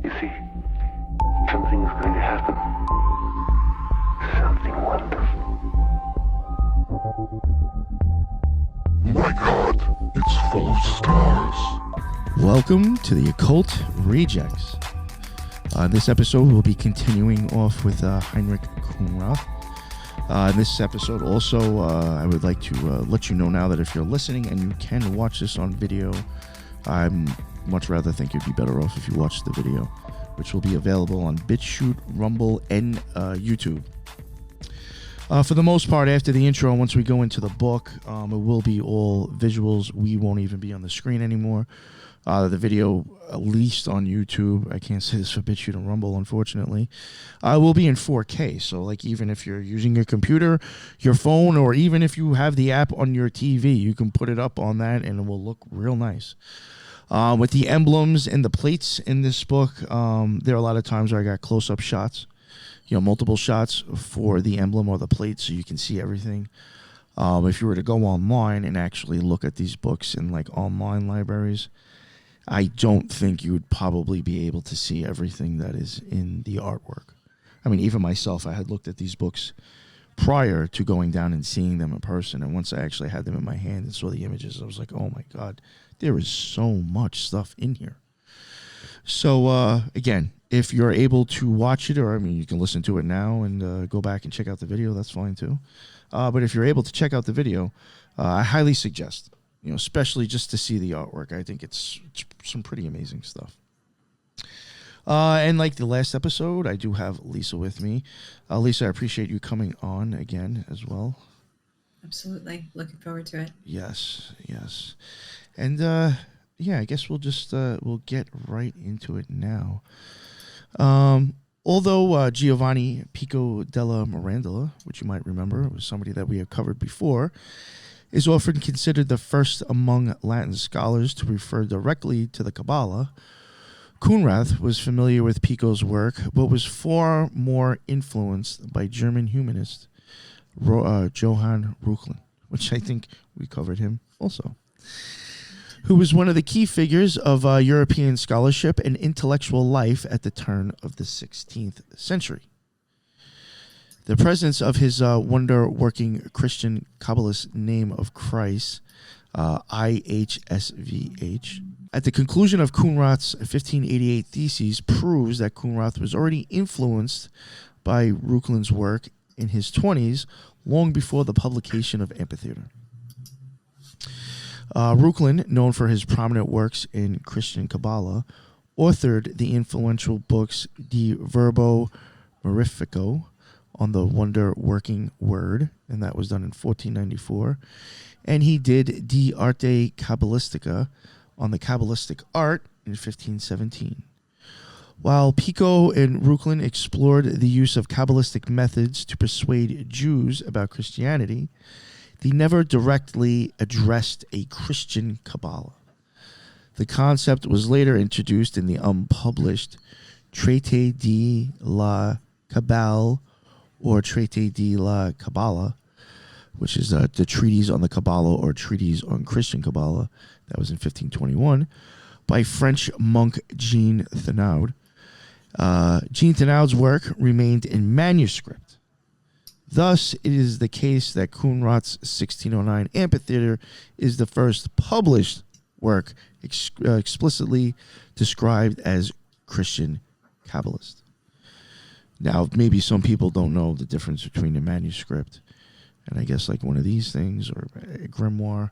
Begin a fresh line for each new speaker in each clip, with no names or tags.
You see, something is going to happen. Something wonderful.
My God, it's full of stars.
Welcome to the Occult Rejects. This episode we'll be continuing off with Heinrich Khunrath. In this episode also, I would like to let you know now that if you're listening and you can watch this on video, I'm much rather think you'd be better off if you watch the video, which will be available on BitChute, Rumble, and YouTube. For the most part, after the intro, once we go into the book, it will be all visuals. We won't even be on the screen anymore. The video, at least on YouTube, I can't say this for BitChute and Rumble, unfortunately, will be in 4K. So, like, even if you're using your computer, your phone, or even if you have the app on your TV, you can put it up on that, and it will look real nice. With the emblems and the plates in this book, there are a lot of times where I got close-up shots, multiple shots for the emblem or the plate so you can see everything. If you were to go online and actually look at these books in, like, online libraries, I don't think you would probably be able to see everything that is in the artwork. I mean, even myself, I had looked at these books prior to going down and seeing them in person, and once I actually had them in my hand and saw the images, I was like, oh my God, there is so much stuff in here. So, again, if you're able to watch it, or, I mean, you can listen to it now and go back and check out the video, that's fine too. But if you're able to check out the video, I highly suggest, especially just to see the artwork. I think it's some pretty amazing stuff. And like the last episode, I do have Liza with me. Liza, I appreciate you coming on again as well.
Absolutely. Looking forward to it.
Yes. And, I guess we'll just, we'll get right into it now. Although Giovanni Pico della Mirandola, which you might remember, was somebody that we have covered before, is often considered the first among Latin scholars to refer directly to the Cabala, Khunrath was familiar with Pico's work, but was far more influenced by German humanist Johann Reuchlin, which I think we covered him also, who was one of the key figures of European scholarship and intellectual life at the turn of the 16th century. The presence of his wonder-working Christian Kabbalist name of Christ, IHSVH, at the conclusion of Khunrath's 1588 theses proves that Khunrath was already influenced by Reuchlin's work in his 20s, long before the publication of Amphitheatrum. Reuchlin, known for his prominent works in Christian Cabala, authored the influential books De Verbo Mirifico, on the wonder-working word, and that was done in 1494. And he did De Arte Kabbalistica on the Kabbalistic art in 1517. While Pico and Reuchlin explored the use of Kabbalistic methods to persuade Jews about Christianity, they never directly addressed a Christian Cabala. The concept was later introduced in the unpublished Traité de la Cabale, or Traité de la Cabala, which is the Treatise on the Cabala or Treatise on Christian Cabala, that was in 1521, by French monk Jean Thenaud. Jean Thenaud's work remained in manuscript. Thus, it is the case that Khunrath's 1609 Amphitheater is the first published work explicitly described as Christian Kabbalist. Now, maybe some people don't know the difference between a manuscript and I guess like one of these things or a grimoire,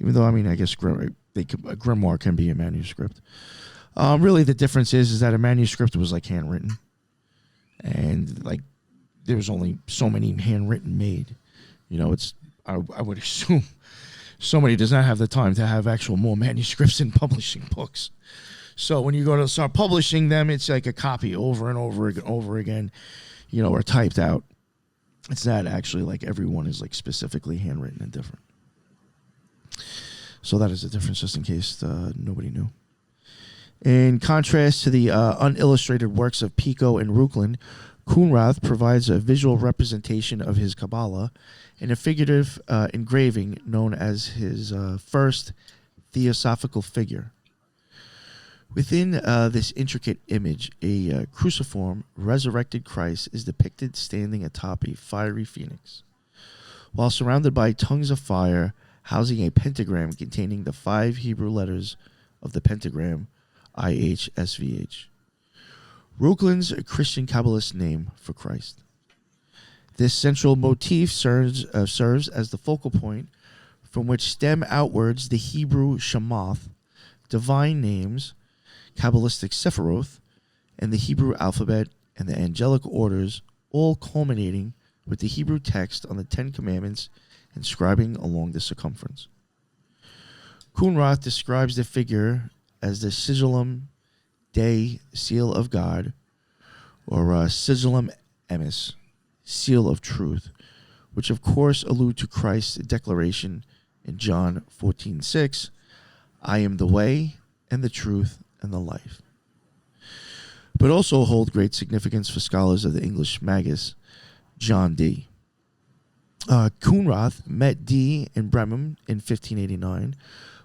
even though, I mean, I guess a grimoire can be a manuscript. Really, the difference is that a manuscript was like handwritten, and like there's only so many handwritten made. I would assume somebody does not have the time to have actual more manuscripts in publishing books. So when you go to start publishing them, it's like a copy over and over again, or typed out. It's not actually like everyone is like specifically handwritten and different. So that is a difference, just in case nobody knew. In contrast to the unillustrated works of Pico and Reuchlin, Khunrath provides a visual representation of his Cabala in a figurative engraving known as his first theosophical figure. Within this intricate image, a cruciform resurrected Christ is depicted standing atop a fiery phoenix, while surrounded by tongues of fire, housing a pentagram containing the 5 Hebrew letters of the pentagram, IHSVH. Reuchling's Christian Kabbalist name for Christ. This central motif serves as the focal point from which stem outwards the Hebrew Shemoth, divine names, Kabbalistic Sephiroth, and the Hebrew alphabet and the angelic orders, all culminating with the Hebrew text on the 10 Commandments inscribing along the circumference. Khunrath describes the figure as the sigillum Dei, seal of God, or sigillum emis, seal of truth, which of course allude to Christ's declaration in John 14:6, I am the way and the truth and the life, but also hold great significance for scholars of the English Magus, John Dee. Khunrath met Dee in Bremen in 1589,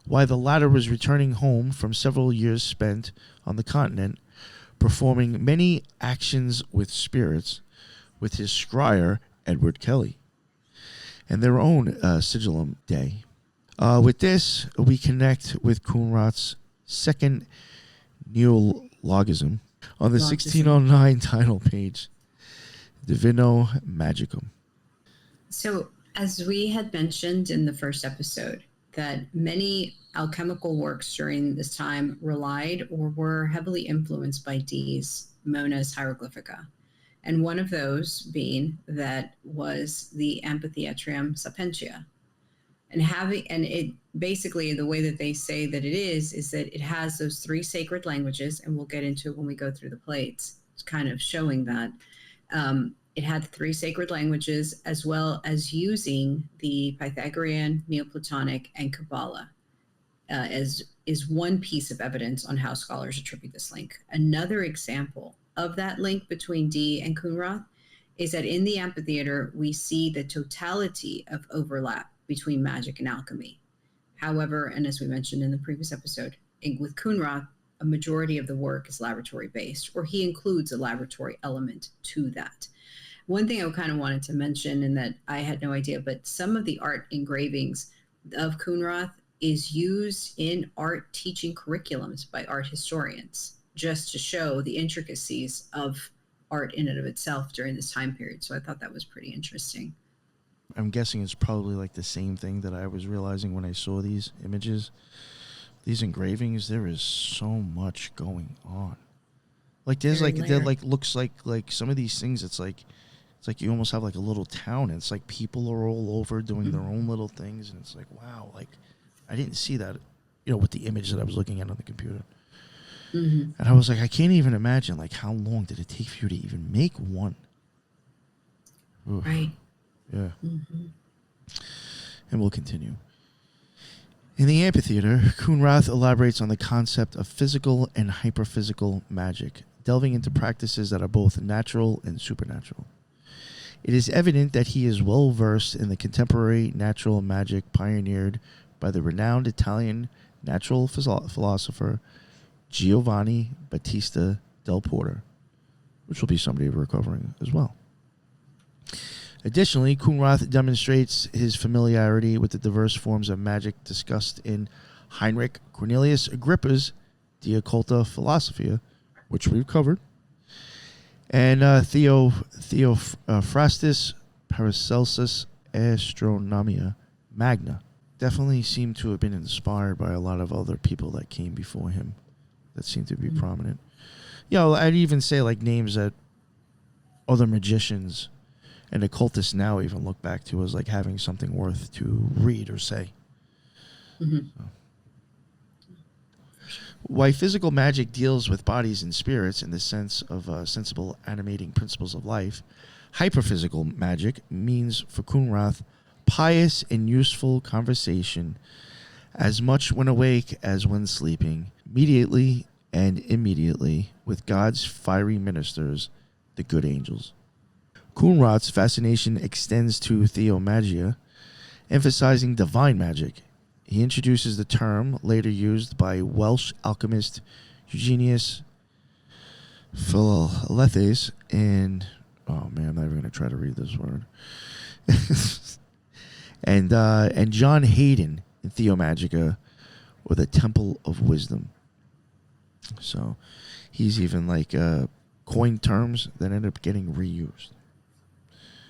while the latter was returning home from several years spent on the continent, performing many actions with spirits with his scryer, Edward Kelly, and their own sigillum Dei. With this, we connect with Khunrath's second neologism on the 1609 title page, Divino Magicum.
So, as we had mentioned in the first episode, that many alchemical works during this time relied or were heavily influenced by Dee's Monas Hieroglyphica. And one of those being that was the Amphitheatrum Sapientiae. And it basically, the way that they say that it is that it has those 3 sacred languages, and we'll get into it when we go through the plates. It's kind of showing that. It had 3 sacred languages, as well as using the Pythagorean, Neoplatonic, and Cabala as is one piece of evidence on how scholars attribute this link. Another example of that link between Dee and Khunrath is that in the amphitheater, we see the totality of overlap between magic and alchemy. However, and as we mentioned in the previous episode, with Khunrath, a majority of the work is laboratory-based, or he includes a laboratory element to that. One thing I kind of wanted to mention, and that I had no idea, but some of the art engravings of Khunrath is used in art teaching curriculums by art historians, just to show the intricacies of art in and of itself during this time period. So I thought that was pretty interesting.
I'm guessing it's probably like the same thing that I was realizing when I saw these images. These engravings, there is so much going on. Like there's looks like some of these things, it's like you almost have like a little town, and it's like people are all over doing their own little things, and it's like, wow, like I didn't see that, with the image that I was looking at on the computer. Mm-hmm. And I was like, I can't even imagine, like, how long did it take for you to even make one? Oof.
Right.
Yeah. Mm-hmm. And we'll continue. In the amphitheater, Khunrath elaborates on the concept of physical and hyperphysical magic, delving into practices that are both natural and supernatural. It is evident that he is well versed in the contemporary natural magic pioneered by the renowned Italian natural philosopher Giovanni Battista del Porta, which will be somebody we're covering as well. Additionally, Khunrath demonstrates his familiarity with the diverse forms of magic discussed in Heinrich Cornelius Agrippa's De Occulta Philosophia, which we've covered, and Theophrastus Paracelsus Astronomia Magna. Definitely seemed to have been inspired by a lot of other people that came before him that seemed to be prominent. I'd even say like names that other magicians and occultists now even look back to as like having something worth to read or say. Mm-hmm. So. While physical magic deals with bodies and spirits in the sense of sensible animating principles of life, hyperphysical magic means for Khunrath pious and useful conversation as much when awake as when sleeping, immediately and immediately with God's fiery ministers, the good angels. Khunrath's fascination extends to theomagia, emphasizing divine magic. He introduces the term later used by Welsh alchemist Eugenius Philalethes, and oh man, I'm not even going to try to read this word. and John Hayden in Theomagica, or the Temple of Wisdom. So he's even like coined terms that end up getting reused.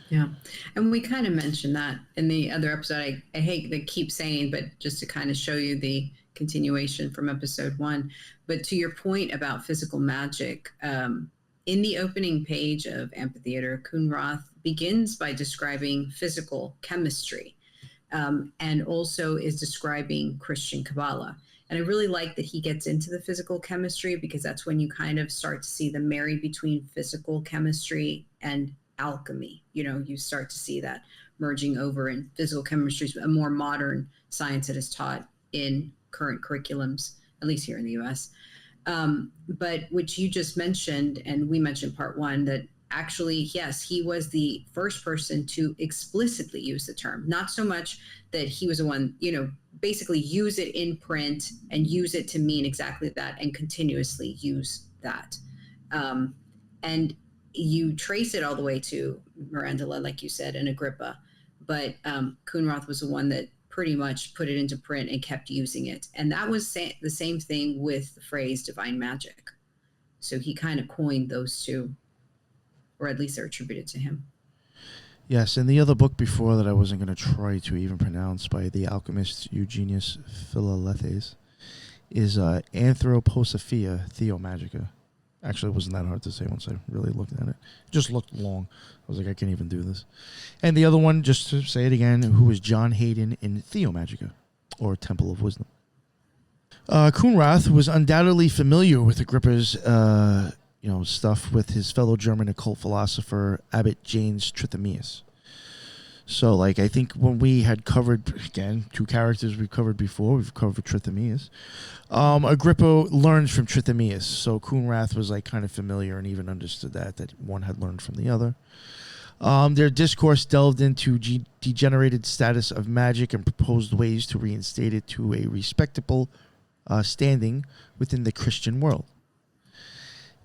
Yeah. And we kind of mentioned that in the other episode. I hate to keep saying, but just to kind of show you the continuation from episode 1. But to your point about physical magic, in the opening page of Amphitheater, Khunrath begins by describing physical chemistry, and also is describing Christian Cabala. And I really like that he gets into the physical chemistry, because that's when you kind of start to see the marry between physical chemistry and alchemy. You start to see that merging over, in physical chemistry is a more modern science that is taught in current curriculums, at least here in the US. But which you just mentioned, and we mentioned part 1, that actually, yes, he was the first person to explicitly use the term. Not so much that he was the one, basically use it in print and use it to mean exactly that, and continuously use that. And you trace it all the way to Mirandula, like you said, and Agrippa. But Khunrath was the one that pretty much put it into print and kept using it. And that was the same thing with the phrase divine magic. So he kind of coined those two, or at least they're attributed to him.
Yes, and the other book before that I wasn't going to try to even pronounce, by the alchemist Eugenius Philalethes, is Anthroposophia Theomagica. Actually, it wasn't that hard to say once I really looked at it. It just looked long. I was like, I can't even do this. And the other one, just to say it again, who is John Hayden in Theomagica, or Temple of Wisdom. Khunrath was undoubtedly familiar with Agrippa's stuff with his fellow German occult philosopher, Abbot James Trithemius. So, I think when we had covered, again, 2 characters we've covered before, we've covered Trithemius. Agrippa learned from Trithemius, so Khunrath was, kind of familiar and even understood that one had learned from the other. Their discourse delved into degenerated status of magic and proposed ways to reinstate it to a respectable standing within the Christian world.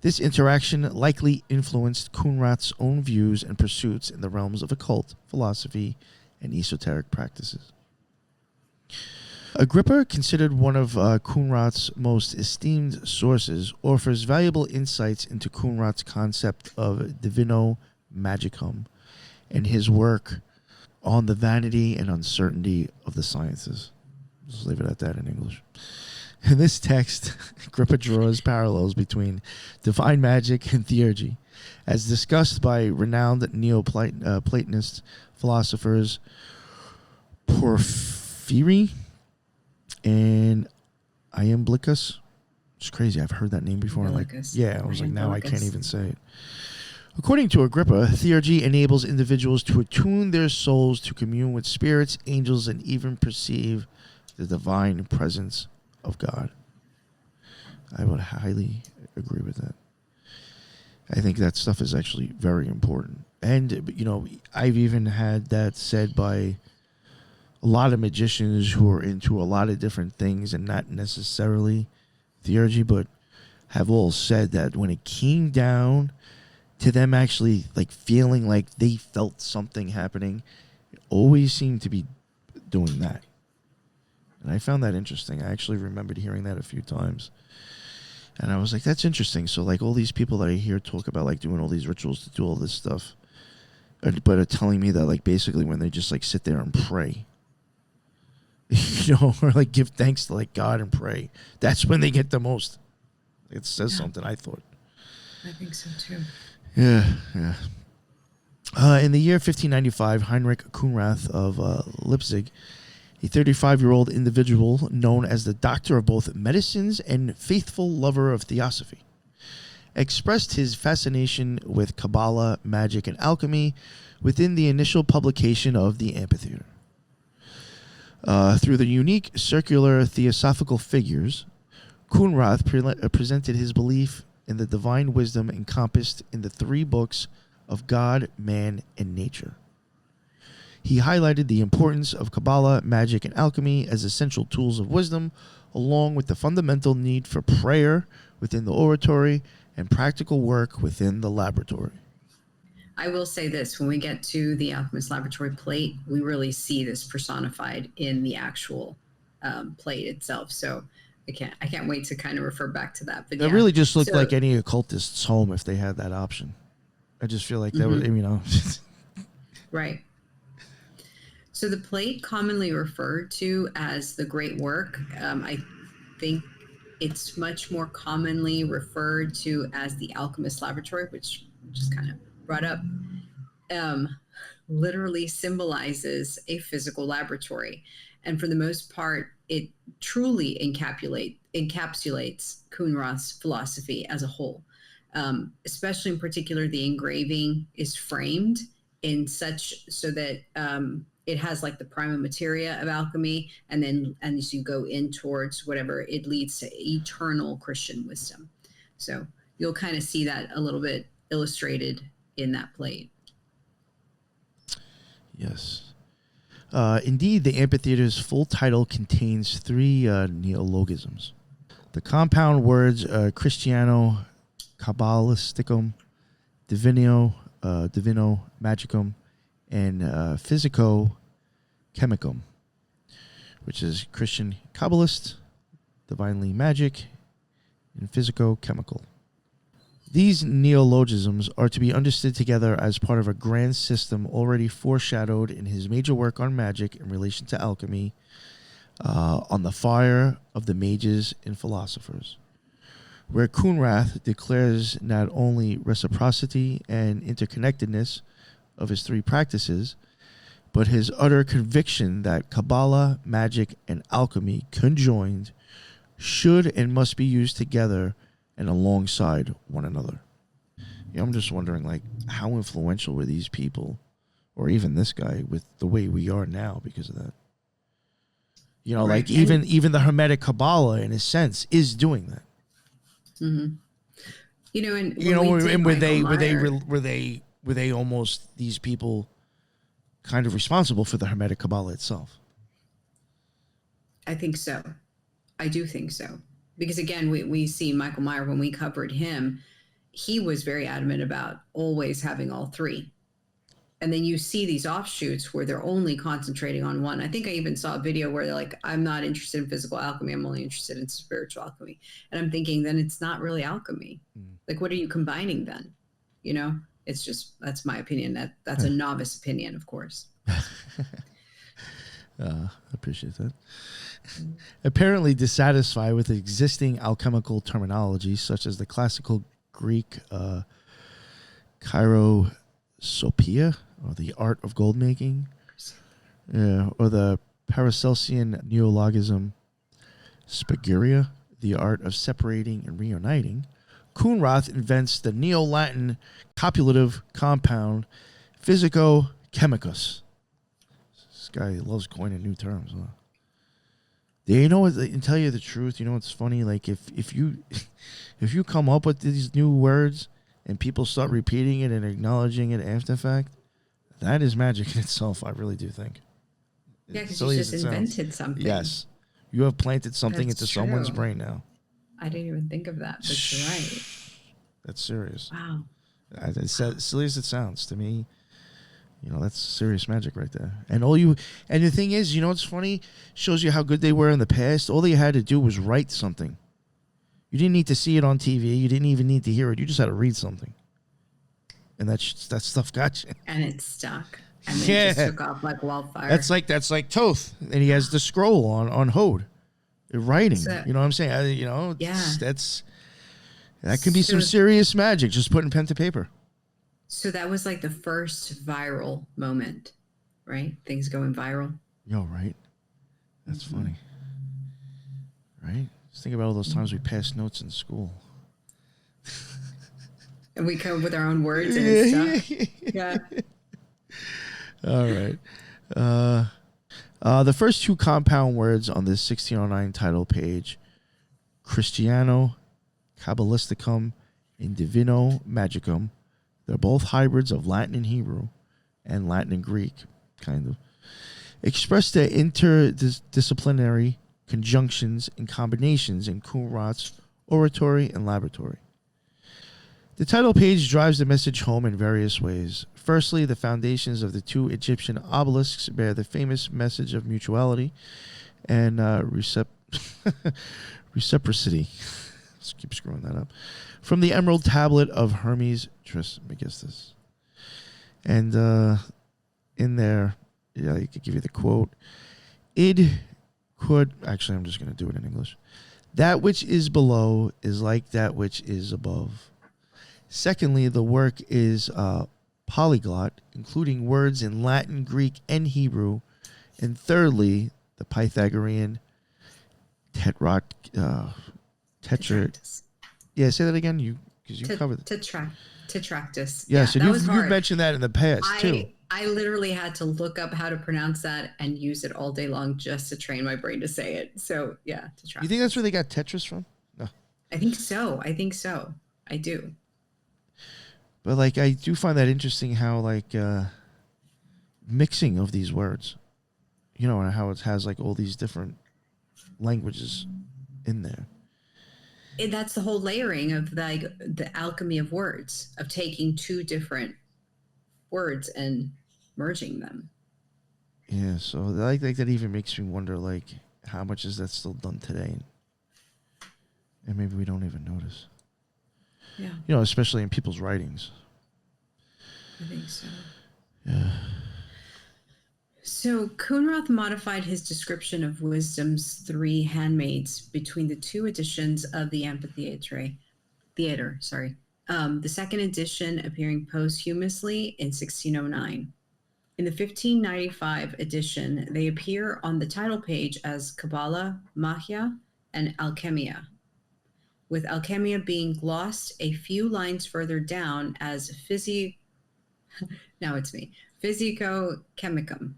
This interaction likely influenced Khunrath's own views and pursuits in the realms of occult, philosophy, and esoteric practices. Agrippa, considered one of Khunrath's most esteemed sources, offers valuable insights into Khunrath's concept of divino magicum and his work on the vanity and uncertainty of the sciences. Just leave it at that in English. In this text, Agrippa draws parallels between divine magic and theurgy, as discussed by renowned Neoplatonist philosophers Porphyry and Iamblichus. It's crazy. I've heard that name before. I was like, now I can't even say it. According to Agrippa, theurgy enables individuals to attune their souls to commune with spirits, angels, and even perceive the divine presence of God. I would highly agree with that. I think that stuff is actually very important. And, I've even had that said by a lot of magicians who are into a lot of different things and not necessarily theurgy, but have all said that when it came down to them actually feeling like they felt something happening, it always seemed to be doing that. And I found that interesting. I actually remembered hearing that a few times. And I was like, that's interesting. So, all these people that I hear talk about, doing all these rituals to do all this stuff, but are telling me that, basically when they just, sit there and pray, or, give thanks to, God and pray, that's when they get the most. It says something, I thought.
I think so, too.
Yeah. In the year 1595, Heinrich Khunrath of Leipzig, a 35-year-old individual known as the doctor of both medicines and faithful lover of theosophy, expressed his fascination with Cabala, magic, and alchemy within the initial publication of the Amphitheater. Through the unique circular theosophical figures, Khunrath presented his belief in the divine wisdom encompassed in the 3 books of God, Man, and Nature. He highlighted the importance of Cabala, magic, and alchemy as essential tools of wisdom, along with the fundamental need for prayer within the oratory and practical work within the laboratory.
I will say this, when we get to the Alchemist Laboratory plate, we really see this personified in the actual plate itself. So I can't wait to kind of refer back to that. But
It really just looked like any occultist's home if they had that option. I just feel like that would,
Right. So the plate, commonly referred to as the Great Work, I think it's much more commonly referred to as the Alchemist Laboratory, which just kind of brought up, literally symbolizes a physical laboratory. And for the most part, it truly encapsulates Khunrath's philosophy as a whole. Especially in particular, the engraving is framed in such so that it has like the prima materia of alchemy, and then as you go in towards whatever, it leads to eternal Christian wisdom. So you'll kind of see that a little bit illustrated in that plate.
Yes. Indeed, the amphitheater's full title contains 3 neologisms. The compound words Christiano Kabbalisticum, Divino Magicum, and Physico Chemicum, which is Christian Kabbalist, divinely magic, and Physico Chemical. These neologisms are to be understood together as part of a grand system already foreshadowed in his major work on magic in relation to alchemy, on the fire of the mages and philosophers, where Khunrath declares not only reciprocity and interconnectedness of his 3 practices, but his utter conviction that Cabala, magic, and alchemy conjoined should and must be used together and alongside one another. I'm just wondering, like, how influential were these people, or even this guy, with the way we are now because of that? Right. Like even the Hermetic Cabala, in a sense, is doing that.
And
were they almost, these people, kind of responsible for the Hermetic Cabala itself?
I think so. I do think so. Because again, we see Michael Meyer, when we covered him, he was very adamant about always having all 3. And then you see these offshoots where they're only concentrating on one. I think I even saw a video where they're like, I'm not interested in physical alchemy. I'm only interested in spiritual alchemy. And I'm thinking, then it's not really alchemy. Like, what are you combining then? It's just, that's my opinion. That's a novice opinion, of course.
I appreciate that. Apparently dissatisfied with existing alchemical terminology, such as the classical Greek chirosophia, or the art of gold making, or the Paracelsian neologism spagyria, the art of separating and reuniting, Khunrath invents the Neo-Latin copulative compound physico-chemicus. This guy loves coining new terms, huh? You know what? And tell you the truth, what's funny? Like, if you come up with these new words and people start repeating it and acknowledging it after the fact, that is magic in itself. I really do think.
Yeah, because you just invented something.
Yes, you have planted something into someone's brain now.
I didn't even think of that, but you're right.
That's serious.
Wow.
As silly as it sounds to me, that's serious magic right there. And the thing is, what's funny? Shows you how good they were in the past. All they had to do was write something. You didn't need to see it on TV. You didn't even need to hear it. You just had to read something. And that stuff got you.
And it stuck. And then it just took off like wildfire.
That's like Toth. And he has the scroll on Hode. Writing.
So,
you know what I'm saying?
Yeah.
That can be some serious magic, just putting pen to paper.
So that was like the first viral moment, right? Things going viral.
Yo, right? That's funny. Right? Just think about all those times we passed notes in school.
And we come up with our own words and it's stuff. Yeah.
All right. The first 2 compound words on this 1609 title page, Christiano Kabbalisticum and Divino Magicum, they're both hybrids of Latin and Hebrew, and Latin and Greek, kind of, express the interdisciplinary conjunctions and combinations in Khunrath's oratory, and laboratory. The title page drives the message home in various ways. Firstly, the foundations of the two Egyptian obelisks bear the famous message of mutuality and reciprocity. Let's keep screwing that up. From the emerald tablet of Hermes Trismegistus. And in there, yeah, you could give you the quote. Actually, I'm just going to do it in English. That which is below is like that which is above. Secondly, the work is polyglot, including words in Latin, Greek, and Hebrew. And thirdly, the Pythagorean
Tetractys.
Yeah, say that again. You covered it.
Tetractys.
Yeah, so
you've
mentioned that in the past too.
I literally had to look up how to pronounce that and use it all day long just to train my brain to say it. So yeah, Tetractys.
You think that's where they got Tetris from? No.
I think so. I do.
But like, I do find that interesting how like mixing of these words, you know, and how it has like all these different languages in there.
That's the whole layering of like the alchemy of words, of taking two different words and merging them.
Yeah, so like that even makes me wonder like how much is that still done today, and maybe we don't even notice.
Yeah,
you know, especially in people's writings.
I think so.
Yeah.
So Khunrath modified his description of wisdom's three handmaids between the two editions of the Amphitheater. The second edition appearing posthumously in 1609. In the 1595 edition, they appear on the title page as Cabala, Magia, and Alchemia, with Alchemia being glossed a few lines further down as Physico-Chemicum.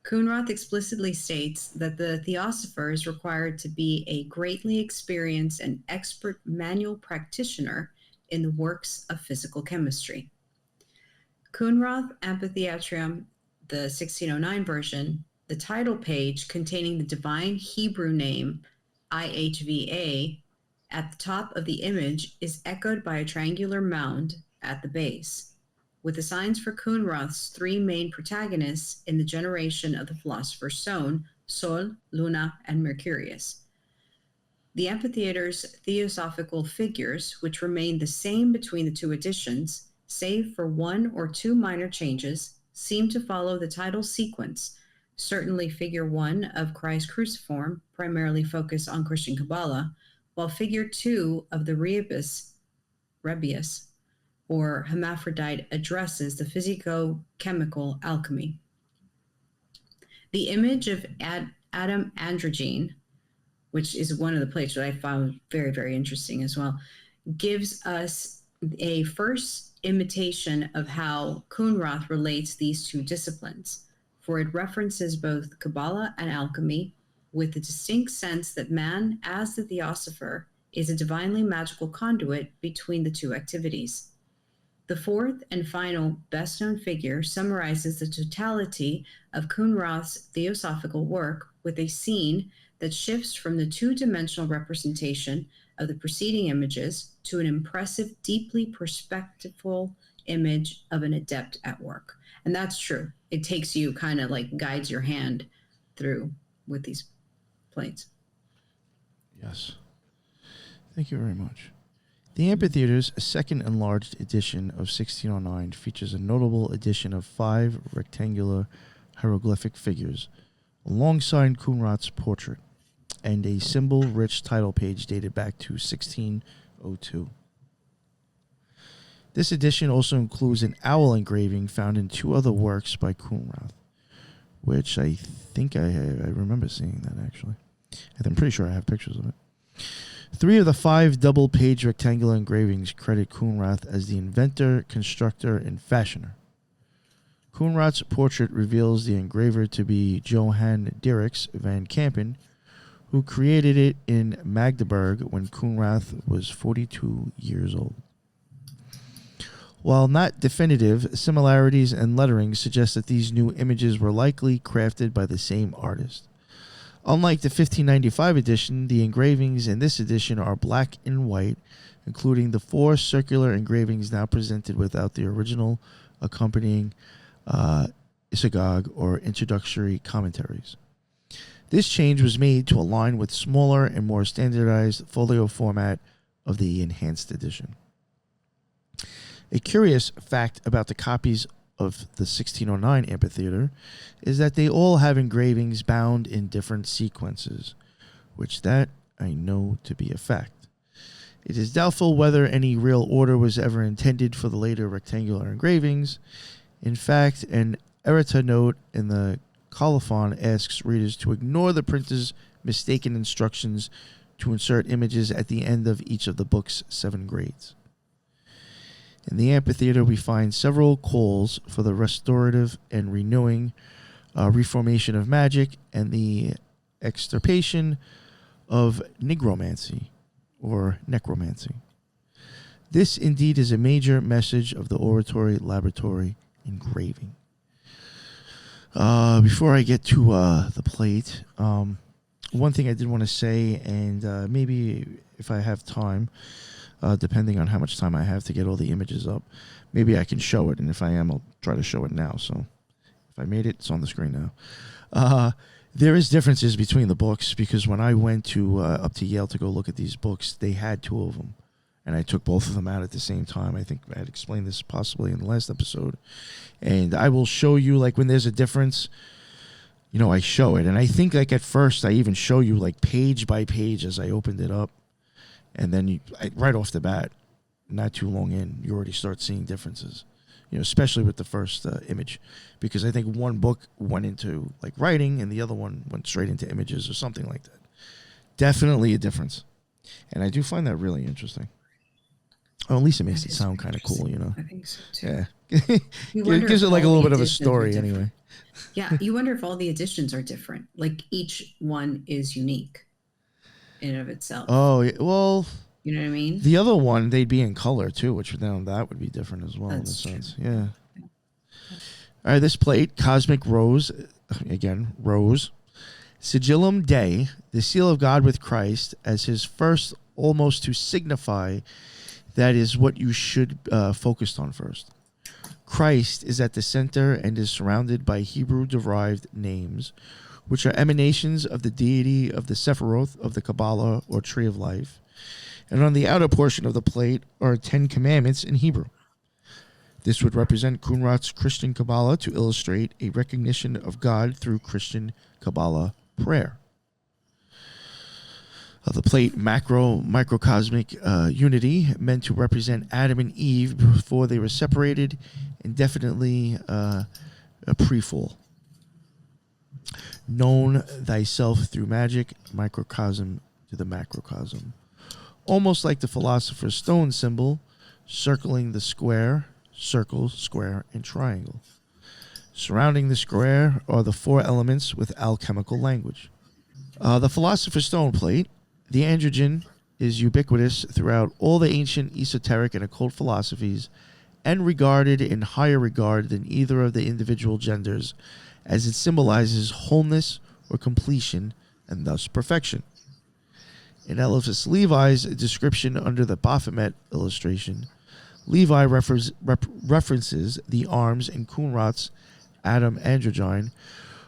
Khunrath explicitly states that the theosopher is required to be a greatly experienced and expert manual practitioner in the works of physical chemistry. Khunrath Amphitheatrum, the 1609 version, the title page containing the divine Hebrew name IHVA at the top of the image is echoed by a triangular mound at the base, with the signs for Khunrath's three main protagonists in the generation of the Philosopher's Stone, Sol, Luna, and Mercurius. The amphitheater's theosophical figures, which remain the same between the two editions, save for one or two minor changes, seem to follow the title sequence. Certainly figure 1 of Christ cruciform, primarily focused on Christian Cabala, while figure 2 of the Rebius, or hermaphrodite, addresses the physico-chemical alchemy. The image of Adam Androgyne, which is one of the plates that I found very, very interesting as well, gives us a first imitation of how Khunrath relates these two disciplines, for it references both Cabala and alchemy with the distinct sense that man, as the theosopher, is a divinely magical conduit between the two activities. The fourth and final best-known figure summarizes the totality of Khunrath's theosophical work with a scene that shifts from the two-dimensional representation of the preceding images to an impressive, deeply perspectival image of an adept at work. And that's true. It takes you, kind of like guides your hand through with these plates.
Yes. Thank you very much. The Amphitheater's second enlarged edition of 1609 features a notable addition of 5 rectangular hieroglyphic figures alongside Khunrath's portrait and a symbol-rich title page dated back to 1602. This edition also includes an owl engraving found in 2 other works by Khunrath, which I think I remember seeing that actually. I'm pretty sure I have pictures of it. 3 of the 5 double-page rectangular engravings credit Khunrath as the inventor, constructor, and fashioner. Khunrath's portrait reveals the engraver to be Johann Dierix van Kampen, who created it in Magdeburg when Khunrath was 42 years old. While not definitive, similarities and lettering suggest that these new images were likely crafted by the same artist. Unlike the 1595 edition, the engravings in this edition are black and white, including the 4 circular engravings now presented without the original accompanying isagog or introductory commentaries. This change was made to align with smaller and more standardized folio format of the enhanced edition. A curious fact about the copies of the 1609 amphitheater is that they all have engravings bound in different sequences, which that I know to be a fact. It is doubtful whether any real order was ever intended for the later rectangular engravings. In fact, an errata note in the colophon asks readers to ignore the printer's mistaken instructions to insert images at the end of each of the book's 7 grades. In the amphitheater, we find several calls for the restorative and renewing reformation of magic and the extirpation of nigromancy or necromancy. This indeed is a major message of the oratory laboratory engraving. Before I get to the plate, one thing I did want to say, and maybe if I have time, depending on how much time I have to get all the images up, maybe I can show it, and if I am, I'll try to show it now. So if I made it, it's on the screen now. There is differences between the books, because when I went to up to Yale to go look at these books, they had 2 of them, and I took both of them out at the same time. I think I had explained this possibly in the last episode, and I will show you, like, when there's a difference, you know, I show it. And I think, like, at first I even show you, like, page by page as I opened it up. And then right off the bat, not too long in, you already start seeing differences, you know, especially with the first image, because I think one book went into, like, writing and the other one went straight into images or something like that. Definitely a difference. And I do find that really interesting. Or at least it makes it sound kind of cool, you know.
I think so too.
Yeah. It gives it like a little bit of a story anyway.
Yeah, you wonder if all the editions are different. Like, each one is unique in and of itself.
Oh, yeah, well,
you know what I mean?
The other one, they'd be in color too, which then that would be different as well.
That's
in a
true.
sense. Yeah. All right, this plate, Cosmic Rose, again, Rose. Sigillum Dei, the seal of God with Christ, as his first, almost to signify that is what you should focus on first. Christ is at the center and is surrounded by Hebrew-derived names, which are emanations of the deity of the Sephiroth of the Cabala or Tree of Life. And on the outer portion of the plate are 10 commandments in Hebrew. This would represent Khunrath's Christian Cabala to illustrate a recognition of God through Christian Cabala prayer. The plate, microcosmic unity, meant to represent Adam and Eve before they were separated, and definitely a pre-fall. Known thyself through magic, microcosm to the macrocosm. Almost like the Philosopher's Stone symbol, circling the square, circle, square, and triangle. Surrounding the square are the 4 elements with alchemical language. The Philosopher's Stone plate, the Androgyne, is ubiquitous throughout all the ancient esoteric and occult philosophies, and regarded in higher regard than either of the individual genders, as it symbolizes wholeness or completion and thus perfection. In Eliphas Levi's description under the Baphomet illustration, Levi references the arms in Khunrath's Adam Androgyne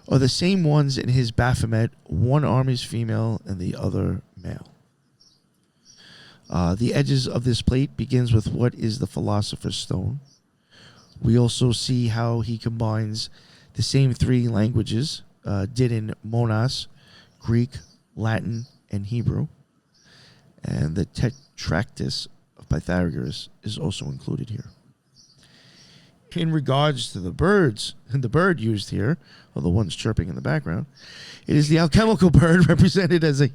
are the same ones in his Baphomet. One arm is female and the other male. The edges of this plate begins with what is the Philosopher's Stone. We also see how he combines the same 3 languages did in Monas, Greek, Latin, and Hebrew. And the Tetractys of Pythagoras is also included here. In regards to the birds, the bird used here, or the ones chirping in the background, it is the alchemical bird represented as a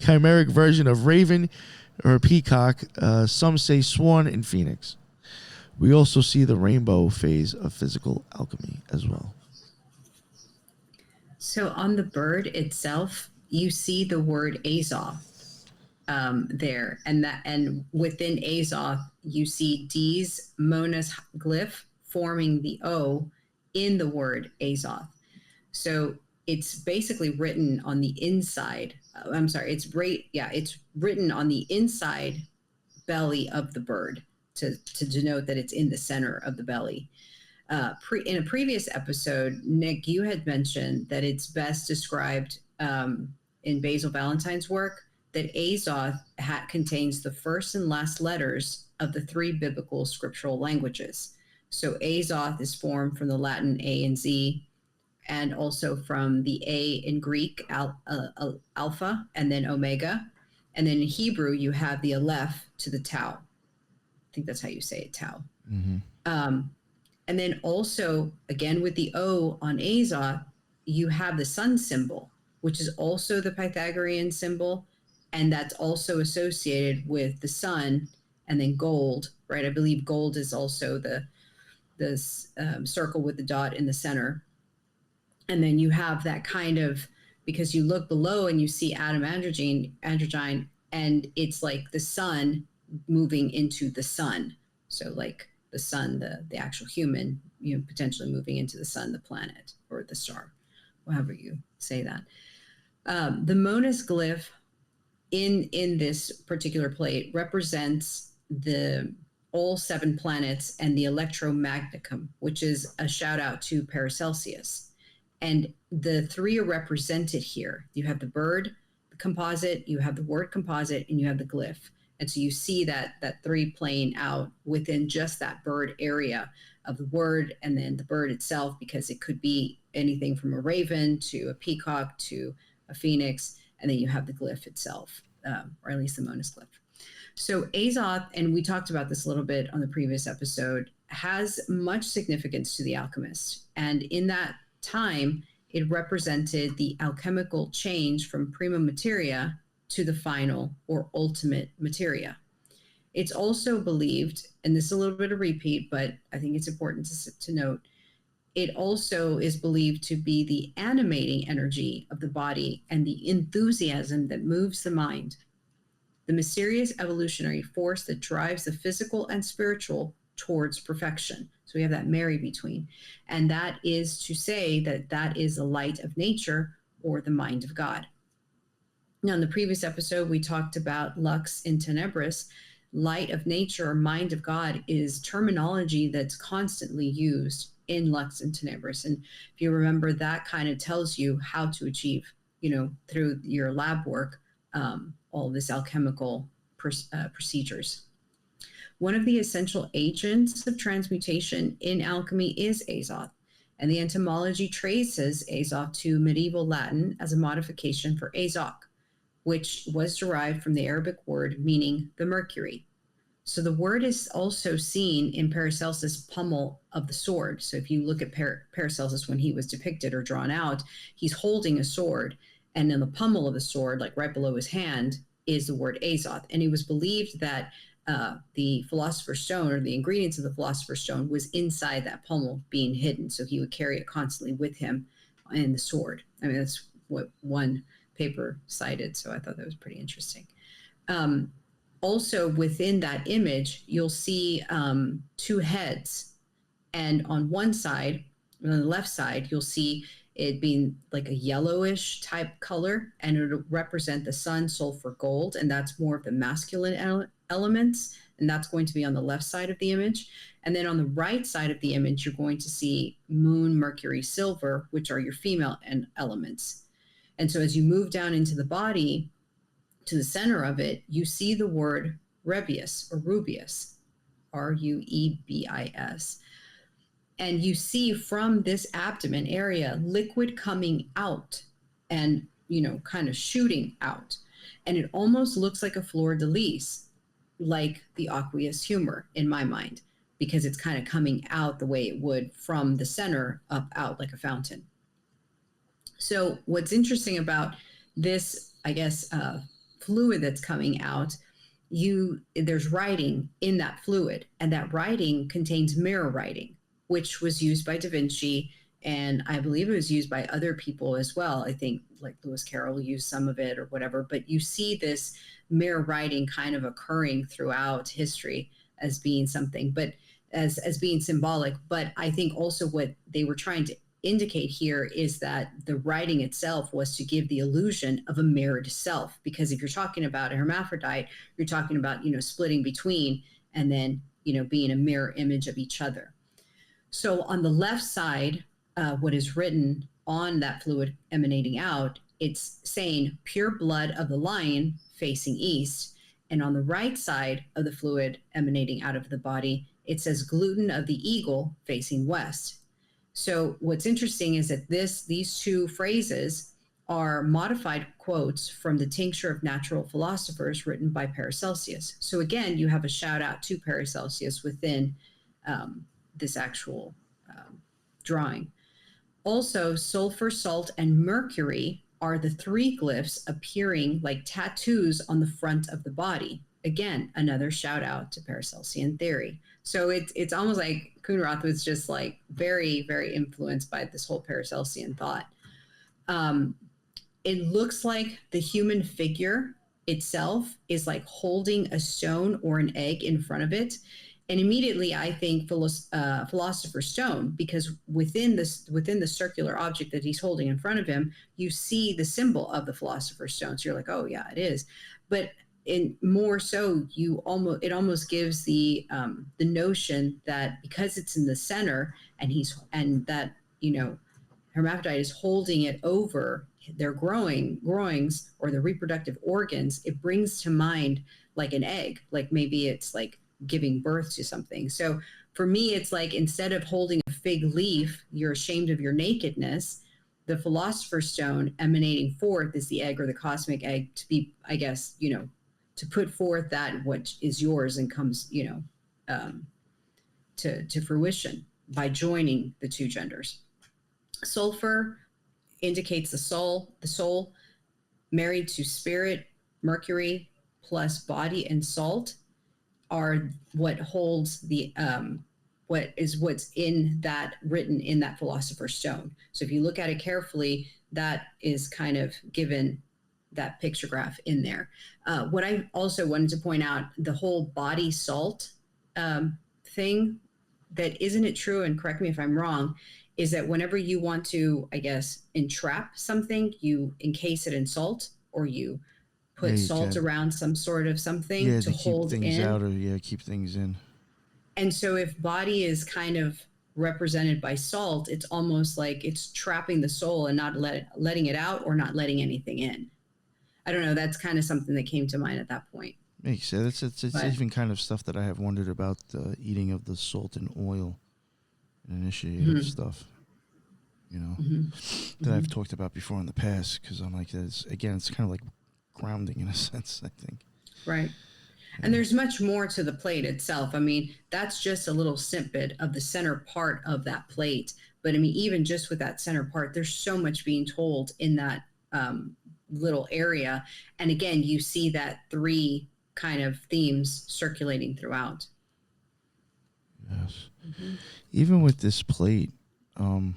chimeric version of raven or peacock, some say swan and phoenix. We also see the rainbow phase of physical alchemy as well.
So on the bird itself, you see the word Azoth there, and within Azoth, you see D's Monas glyph forming the O in the word Azoth. So it's basically written on the inside. It's written on the inside belly of the bird to denote that it's in the center of the belly. In a previous episode, Nick, you had mentioned that it's best described in Basil Valentine's work that Azoth contains the first and last letters of the 3 biblical scriptural languages. So Azoth is formed from the Latin A and Z, and also from the A in Greek, alpha, and then omega. And then in Hebrew, you have the aleph to the tau. I think that's how you say it, tau.
Mm-hmm.
And then also, again, with the O on Azoth, you have the sun symbol, which is also the Pythagorean symbol. And that's also associated with the sun and then gold, right? I believe gold is also the circle with the dot in the center. And then you have that kind of, because you look below and you see Adam Androgyne, and it's like the sun moving into the sun. So like the sun, the actual human, potentially moving into the sun, the planet, or the star, however you say that. The Monas glyph in this particular plate represents all 7 planets and the electromagnicum, which is a shout out to Paracelsus. And the 3 are represented here. You have the bird, the composite, you have the word composite, and you have the glyph. And so you see that 3 playing out within just that bird area of the word, and then the bird itself, because it could be anything from a raven to a peacock to a phoenix, and then you have the glyph itself, or at least the Monas glyph. So Azoth, and we talked about this a little bit on the previous episode, has much significance to the alchemist. And in that time, it represented the alchemical change from prima materia to the final or ultimate materia. It's also believed, and this is a little bit of repeat, but I think it's important to note, it also is believed to be the animating energy of the body and the enthusiasm that moves the mind, the mysterious evolutionary force that drives the physical and spiritual towards perfection. So we have that marry between. And that is to say that is the light of nature or the mind of God. Now, in the previous episode, we talked about lux in tenebris. Light of nature or mind of God is terminology that's constantly used in lux in tenebris. And if you remember, that kind of tells you how to achieve, through your lab work, all this alchemical procedures. One of the essential agents of transmutation in alchemy is Azoth, and the etymology traces Azoth to medieval Latin as a modification for Azok, which was derived from the Arabic word meaning the mercury. So the word is also seen in Paracelsus' pommel of the sword. So if you look at Paracelsus when he was depicted or drawn out, he's holding a sword, and in the pommel of the sword, like right below his hand, is the word Azoth. And it was believed that the Philosopher's Stone, or the ingredients of the Philosopher's Stone, was inside that pommel being hidden. So he would carry it constantly with him in the sword. I mean, that's what one paper cited. So I thought that was pretty interesting. Also within that image, you'll see 2 heads. And on one side, on the left side, you'll see it being like a yellowish type color, and it'll represent the sun, sulfur, gold, and that's more of the masculine elements, and that's going to be on the left side of the image. And then on the right side of the image, you're going to see moon, mercury, silver, which are your female elements. And so as you move down into the body, to the center of it, you see the word Rubeus, or Rubeus, Ruebis. And you see from this abdomen area, liquid coming out and, kind of shooting out. And it almost looks like a fleur-de-lis, like the aqueous humor in my mind, because it's kind of coming out the way it would from the center up out like a fountain. So what's interesting about this, I guess, fluid that's coming out, there's writing in that fluid, and that writing contains mirror writing, which was used by Da Vinci, and I believe it was used by other people as well. I think like Lewis Carroll used some of it or whatever, but you see this mirror writing kind of occurring throughout history as being something, but as being symbolic. But I think also what they were trying to indicate here is that the writing itself was to give the illusion of a mirrored self, because if you're talking about a hermaphrodite, you're talking about, splitting between and then, being a mirror image of each other. So on the left side, what is written on that fluid emanating out, it's saying pure blood of the lion facing east. And on the right side of the fluid emanating out of the body, it says gluten of the eagle facing west. So what's interesting is that these two phrases are modified quotes from the Tincture of Natural Philosophers written by Paracelsus. So again, you have a shout out to Paracelsus within this actual drawing. Also, sulfur, salt, and mercury are the three glyphs appearing like tattoos on the front of the body. Again, another shout out to Paracelsian theory. So it's almost like Khunrath was just like very, very influenced by this whole Paracelsian thought. It looks like the human figure itself is like holding a stone or an egg in front of it. And immediately I think philosopher's stone, because within the circular object that he's holding in front of him, you see the symbol of the philosopher's stone. So you're like, oh yeah, it is. But in more so, it almost gives the notion that because it's in the center and that hermaphrodite is holding it over their groins or the reproductive organs, it brings to mind like an egg, like maybe it's like giving birth to something. So for me, it's like instead of holding a fig leaf, you're ashamed of your nakedness. The philosopher's stone emanating forth is the egg or the cosmic egg to be, I guess, to put forth that which is yours and comes, to fruition by joining the two genders. Sulfur indicates the soul married to spirit. Mercury plus body and salt are what holds the what's in that written in that philosopher's stone. So if you look at it carefully, that is kind of given that pictograph in there. What I also wanted to point out, the whole body salt thing, that isn't it true, and correct me if I'm wrong, is that whenever you want to, I guess, entrap something, you encase it in salt, or you put salt around some sort of something to hold
keep things
in.
out, or keep things in.
And so if body is kind of represented by salt, it's almost like it's trapping the soul and not letting it out or not letting anything in. I don't know. That's kind of something that came to mind at that point.
Makes sense. It's even kind of stuff that I have wondered about, the eating of the salt and oil and initiative stuff, that I've talked about before in the past, because I'm like, it's kind of like grounding in a sense, I think.
Right. Yeah. And there's much more to the plate itself. I mean, that's just a little snippet of the center part of that plate. But I mean, even just with that center part, there's so much being told in that little area. And again, you see that three kind of themes circulating throughout.
Yes. Even with this plate, when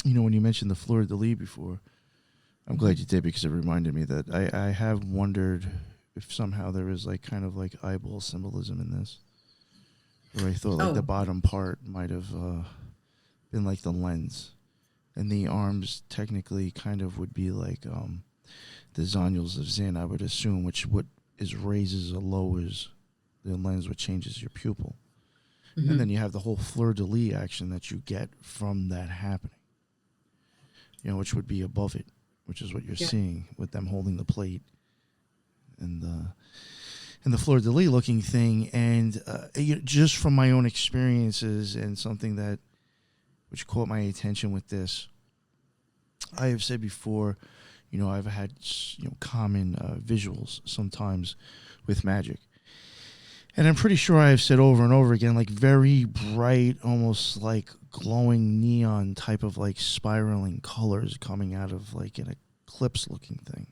you mentioned the fleur-de-lis before, I'm glad you did, because it reminded me that I have wondered if somehow there is like kind of like eyeball symbolism in this, where I thought like the bottom part might have been like the lens, and the arms technically kind of would be like the zonules of Zin, I would assume, which what is raises or lowers the lens, which changes your pupil. And then you have the whole fleur-de-lis action that you get from that happening, which would be above it, which is what you're seeing with them holding the plate and the fleur-de-lis looking thing. And just from my own experiences and something that which caught my attention with this, I have said before, I've had common visuals sometimes with magic. And I'm pretty sure I have said over and over again, like very bright, almost like glowing neon type of like spiraling colors coming out of like an eclipse looking thing.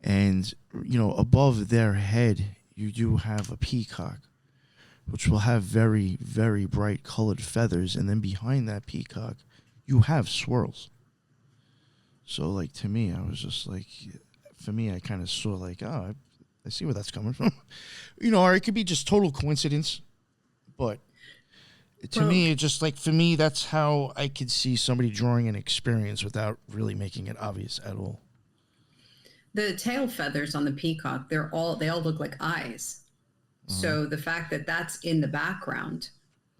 And, above their head, you do have a peacock, which will have very, very bright colored feathers. And then behind that peacock, you have swirls. So like to me, I was just like, for me, I kind of saw like, I see where that's coming from. Or it could be just total coincidence, but To me, it just like, for me, that's how I could see somebody drawing an experience without really making it obvious at all.
The tail feathers on the peacock, they all look like eyes. So the fact that that's in the background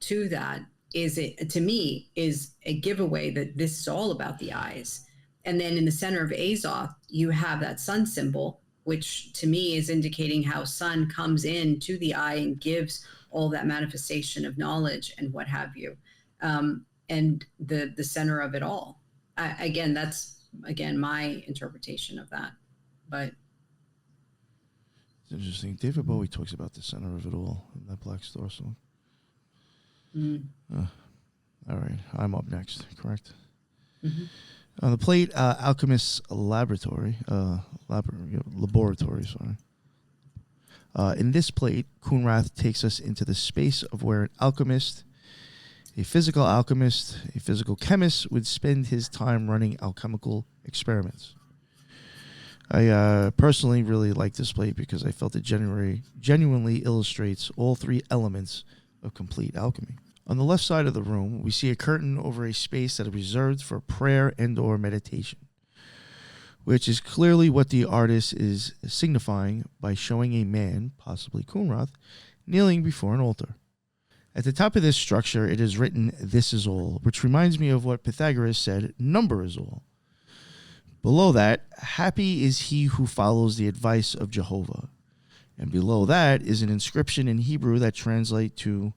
to that to me is a giveaway that this is all about the eyes. And then in the center of Azoth, you have that sun symbol, which to me is indicating how sun comes in to the eye and gives all that manifestation of knowledge and what have you. And the center of it all. That's my interpretation of that. But
it's interesting. David Bowie talks about the center of it all in that Black Star song. All right, I'm up next, correct? Mm-hmm. On the plate, Alchemist's laboratory. In this plate, Khunrath takes us into the space of where an alchemist, a physical alchemist, a physical chemist would spend his time running alchemical experiments. I personally really like this plate because I felt it genuinely illustrates all three elements of complete alchemy. On the left side of the room, we see a curtain over a space that is reserved for prayer and or meditation, which is clearly what the artist is signifying by showing a man, possibly Khunrath, kneeling before an altar. At the top of this structure, it is written, "This is all," which reminds me of what Pythagoras said, "Number is all." Below that, "Happy is he who follows the advice of Jehovah." And below that is an inscription in Hebrew that translates to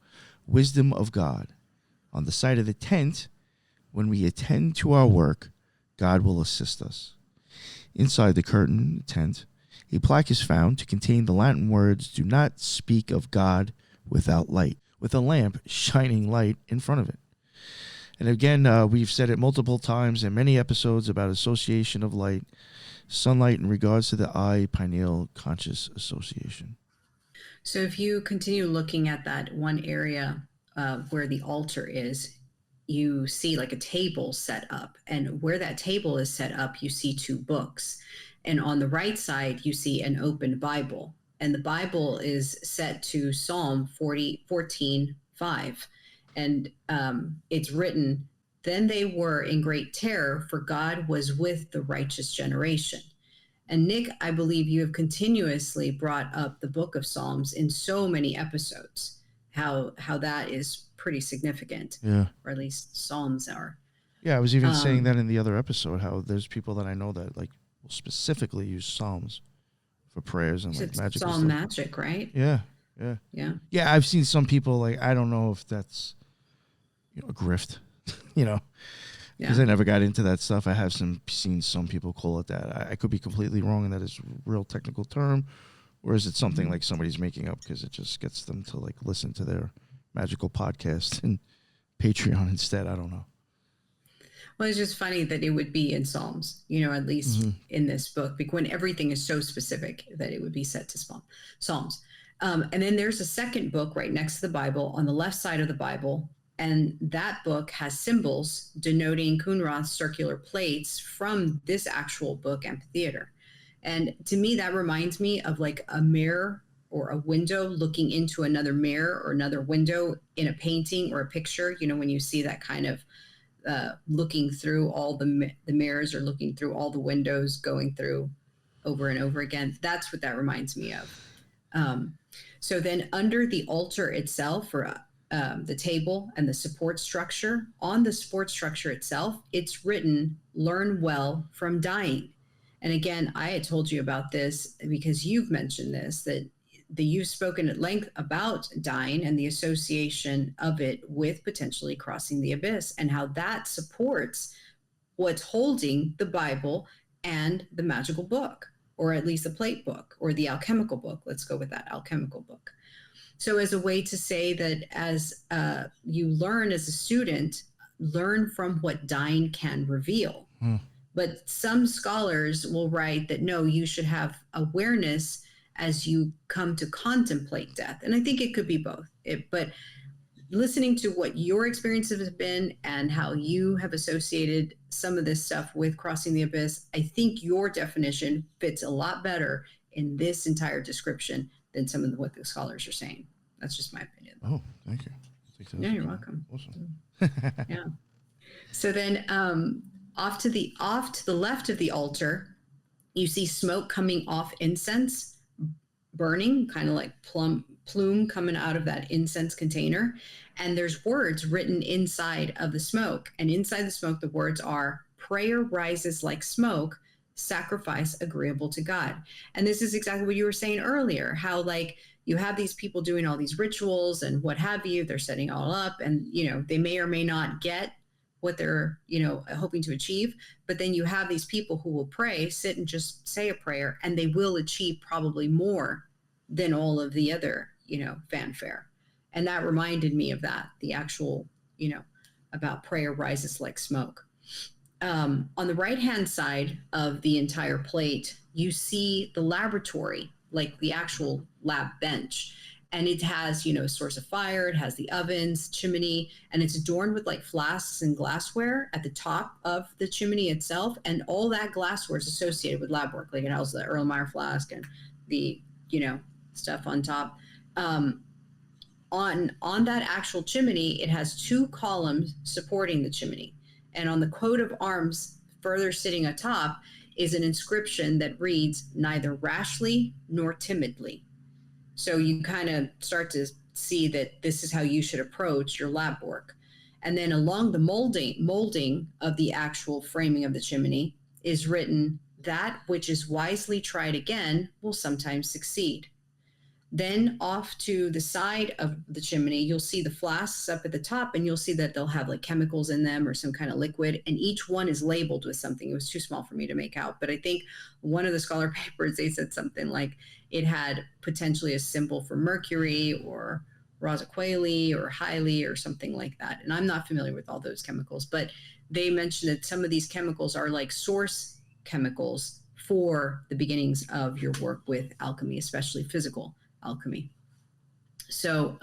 "Wisdom of God." On the side of the tent, when we attend to our work, God will assist us. Inside the curtain tent, a plaque is found to contain the Latin words, "Do not speak of God without light," with a lamp shining light in front of it. And again, we've said it multiple times in many episodes about association of light, sunlight in regards to the eye, pineal, conscious association.
So if you continue looking at that one area where the altar is, you see like a table set up. And where that table is set up, you see two books. And on the right side, you see an open Bible. And the Bible is set to Psalm 14:5. And it's written, "Then they were in great terror, for God was with the righteous generation." And Nick, I believe you have continuously brought up the book of Psalms in so many episodes, how that is pretty significant.
Yeah.
Or at least Psalms are.
Yeah, I was even saying that in the other episode, how there's people that I know that like will specifically use Psalms for prayers and like magic.
Psalm magic, right?
Yeah. Yeah, I've seen some people, like, I don't know if that's a grift, because I never got into that stuff. I have seen some people call it that. I could be completely wrong, and that is a real technical term, or is it something like somebody's making up because it just gets them to like listen to their magical podcast and Patreon instead? I don't know.
Well, it's just funny that it would be in Psalms, at least in this book, because when everything is so specific that it would be set to Psalms. And then there's a second book right next to the Bible on the left side of the Bible. And that book has symbols denoting Khunrath's circular plates from this actual book, Amphitheatrum. And to me, that reminds me of like a mirror or a window looking into another mirror or another window in a painting or a picture. When you see that kind of looking through all the mirrors or looking through all the windows, going through over and over again. That's what that reminds me of. So then under the altar itself, or the table and the support structure, on the support structure itself, it's written, "Learn well from dying." And again, I had told you about this because you've mentioned this, that you've spoken at length about dying and the association of it with potentially crossing the abyss, and how that supports what's holding the Bible and the magical book, or at least the plate book, or the alchemical book. Let's go with that, alchemical book. So as a way to say that as you learn as a student, learn from what dying can reveal. But some scholars will write that, no, you should have awareness as you come to contemplate death. And I think it could be both. But listening to what your experiences have been and how you have associated some of this stuff with crossing the abyss, I think your definition fits a lot better in this entire description than some of what the scholars are saying. That's just my opinion.
Oh, thank you.
Yeah, you're welcome.
Awesome.
Yeah. So then off to the left of the altar, you see smoke coming off incense, burning, kind of like plume coming out of that incense container. And there's words written inside of the smoke. And inside the smoke, the words are, prayer rises like smoke, sacrifice agreeable to God. And this is exactly what you were saying earlier, how like you have these people doing all these rituals and what have you, they're setting all up, and, you know, they may or may not get what they're, you know, hoping to achieve. But then you have these people who will pray, sit and just say a prayer, and they will achieve probably more than all of the other, you know, fanfare. And that reminded me of that, the actual, you know, about prayer rises like smoke. On the right-hand side of the entire plate, you see the laboratory, like the actual lab bench. And it has, you know, a source of fire, it has the ovens, chimney, and it's adorned with like flasks and glassware at the top of the chimney itself. And all that glassware is associated with lab work. Like it has the Erlenmeyer flask and the, you know, stuff on top. On that actual chimney, it has 2 columns supporting the chimney. And on the coat of arms further sitting atop is an inscription that reads, neither rashly nor timidly. So you kind of start to see that this is how you should approach your lab work. And then along the molding of the actual framing of the chimney is written, that which is wisely tried again will sometimes succeed. Then off to the side of the chimney, you'll see the flasks up at the top, and you'll see that they'll have like chemicals in them or some kind of liquid, and each one is labeled with something. It was too small for me to make out, but I think one of the scholar papers, they said something like it had potentially a symbol for mercury or rosicquali or highly or something like that. And I'm not familiar with all those chemicals, but they mentioned that some of these chemicals are like source chemicals for the beginnings of your work with alchemy, especially physical alchemy. So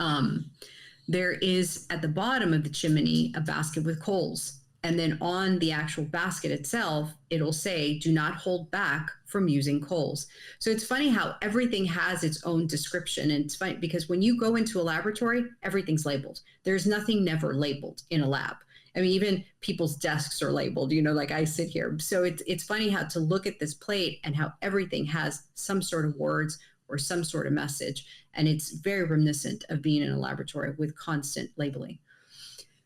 there is at the bottom of the chimney a basket with coals. And then on the actual basket itself, it'll say, do not hold back from using coals. So it's funny how everything has its own description. And it's funny because when you go into a laboratory, everything's labeled. There's nothing never labeled in a lab. I mean, even people's desks are labeled, you know, like I sit here. So it's funny how to look at this plate and how everything has some sort of words or some sort of message. And it's very reminiscent of being in a laboratory with constant labeling.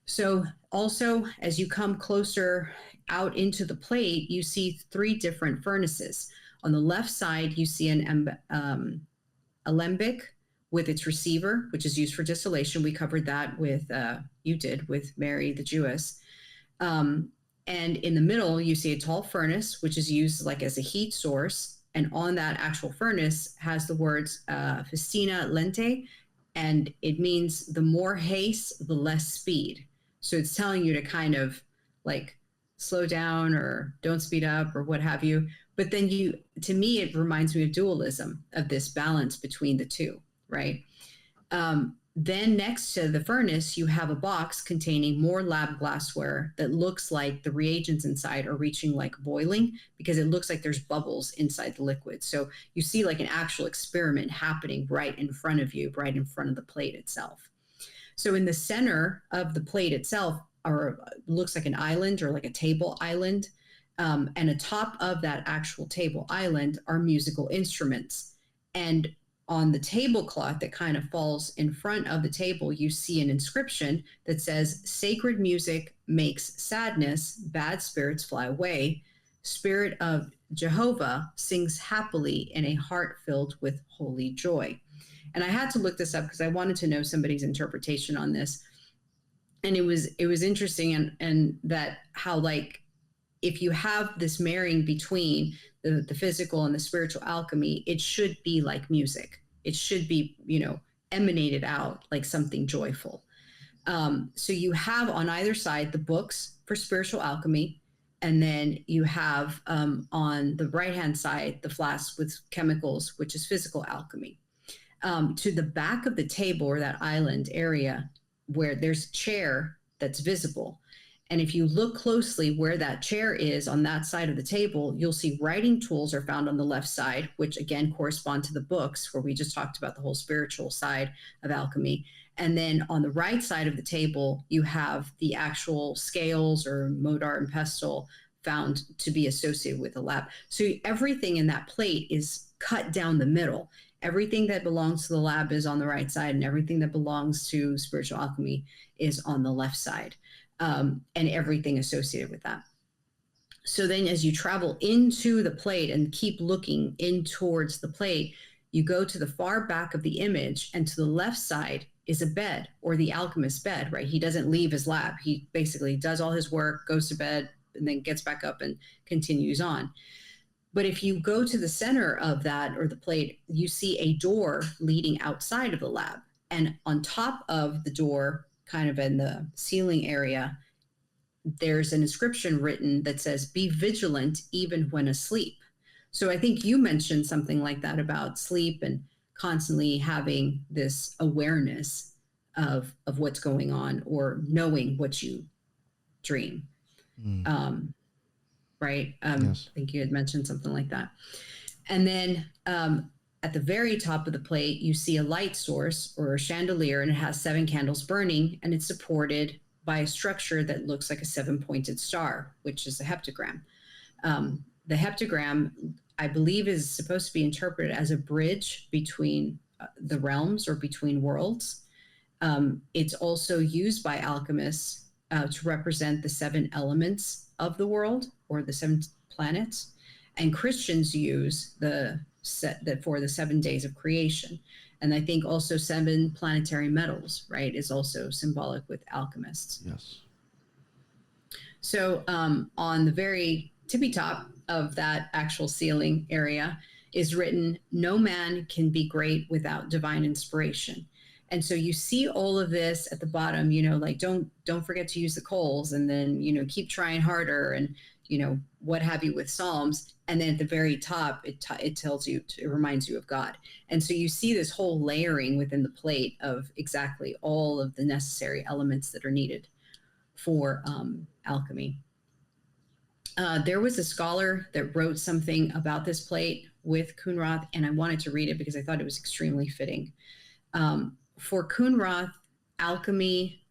So also, as you come closer out into the plate, you see 3 different furnaces. On the left side, you see an alembic with its receiver, which is used for distillation. We covered that with, you did, with Mary the Jewess. And in the middle, you see a tall furnace, which is used like as a heat source. And on that actual furnace has the words festina lente, and it means the more haste, the less speed. So it's telling you to kind of like slow down or don't speed up or what have you. But then to me, it reminds me of dualism, of this balance between the two, right? Then next to the furnace, you have a box containing more lab glassware that looks like the reagents inside are reaching like boiling, because it looks like there's bubbles inside the liquid. So you see like an actual experiment happening right in front of you, right in front of the plate itself. So in the center of the plate itself looks like an island or like a table island. And atop of that actual table island are musical instruments. And on the tablecloth that kind of falls in front of the table, you see an inscription that says, sacred music makes sadness, bad spirits fly away. Spirit of Jehovah sings happily in a heart filled with holy joy. And I had to look this up because I wanted to know somebody's interpretation on this. And it was interesting and that how like, if you have this marrying between the physical and the spiritual alchemy, it should be like music. It should be, emanated out like something joyful. So you have on either side the books for spiritual alchemy, and then you have on the right-hand side the flasks with chemicals, which is physical alchemy. To the back of the table or that island area where there's a chair that's visible, And if you look closely where that chair is on that side of the table, you'll see writing tools are found on the left side, which again correspond to the books where we just talked about the whole spiritual side of alchemy. And then on the right side of the table, you have the actual scales or modar and pestle found to be associated with the lab. So everything in that plate is cut down the middle. Everything that belongs to the lab is on the right side, and everything that belongs to spiritual alchemy is on the left side. And everything associated with that. So then as you travel into the plate and keep looking in towards the plate, you go to the far back of the image, and to the left side is a bed, or the alchemist's bed, right? He doesn't leave his lab. He basically does all his work, goes to bed, and then gets back up and continues on. But if you go to the center of that, or the plate, you see a door leading outside of the lab. And on top of the door, kind of in the ceiling area, there's an inscription written that says, "Be vigilant even when asleep." So I think you mentioned something like that about sleep and constantly having this awareness of what's going on, or knowing what you dream. Right?
Yes.
I think you had mentioned something like that. And then at the very top of the plate, you see a light source or a chandelier, and it has 7 candles burning, and it's supported by a structure that looks like a 7-pointed star, which is a heptagram. The heptagram, I believe, is supposed to be interpreted as a bridge between the realms, or between worlds. It's also used by alchemists to represent the 7 elements of the world, or the 7 planets. And Christians use for the 7 days of creation. And I think also 7 planetary metals, right, is also symbolic with alchemists.
Yes.
So on the very tippy top of that actual ceiling area is written, "No man can be great without divine inspiration." And so you see all of this at the bottom, like don't forget to use the coals, and then, keep trying harder, and, what have you with Psalms. And then at the very top, it tells you, it reminds you of God. And so you see this whole layering within the plate of exactly all of the necessary elements that are needed for alchemy. There was a scholar that wrote something about this plate with Khunrath, and I wanted to read it because I thought it was extremely fitting. For Khunrath, alchemy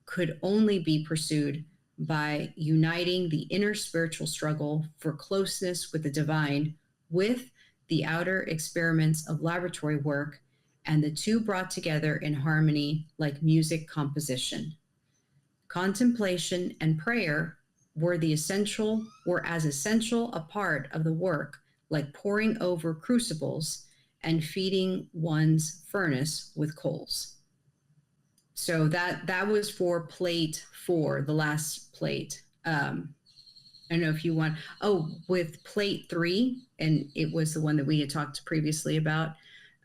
could only be pursued by uniting the inner spiritual struggle for closeness with the divine with the outer experiments of laboratory work, and the two brought together in harmony like music composition. Contemplation and prayer were as essential a part of the work like poring over crucibles and feeding one's furnace with coals. So that was for plate 4, the last plate. I don't know if you want, with plate 3, and it was the one that we had talked previously about,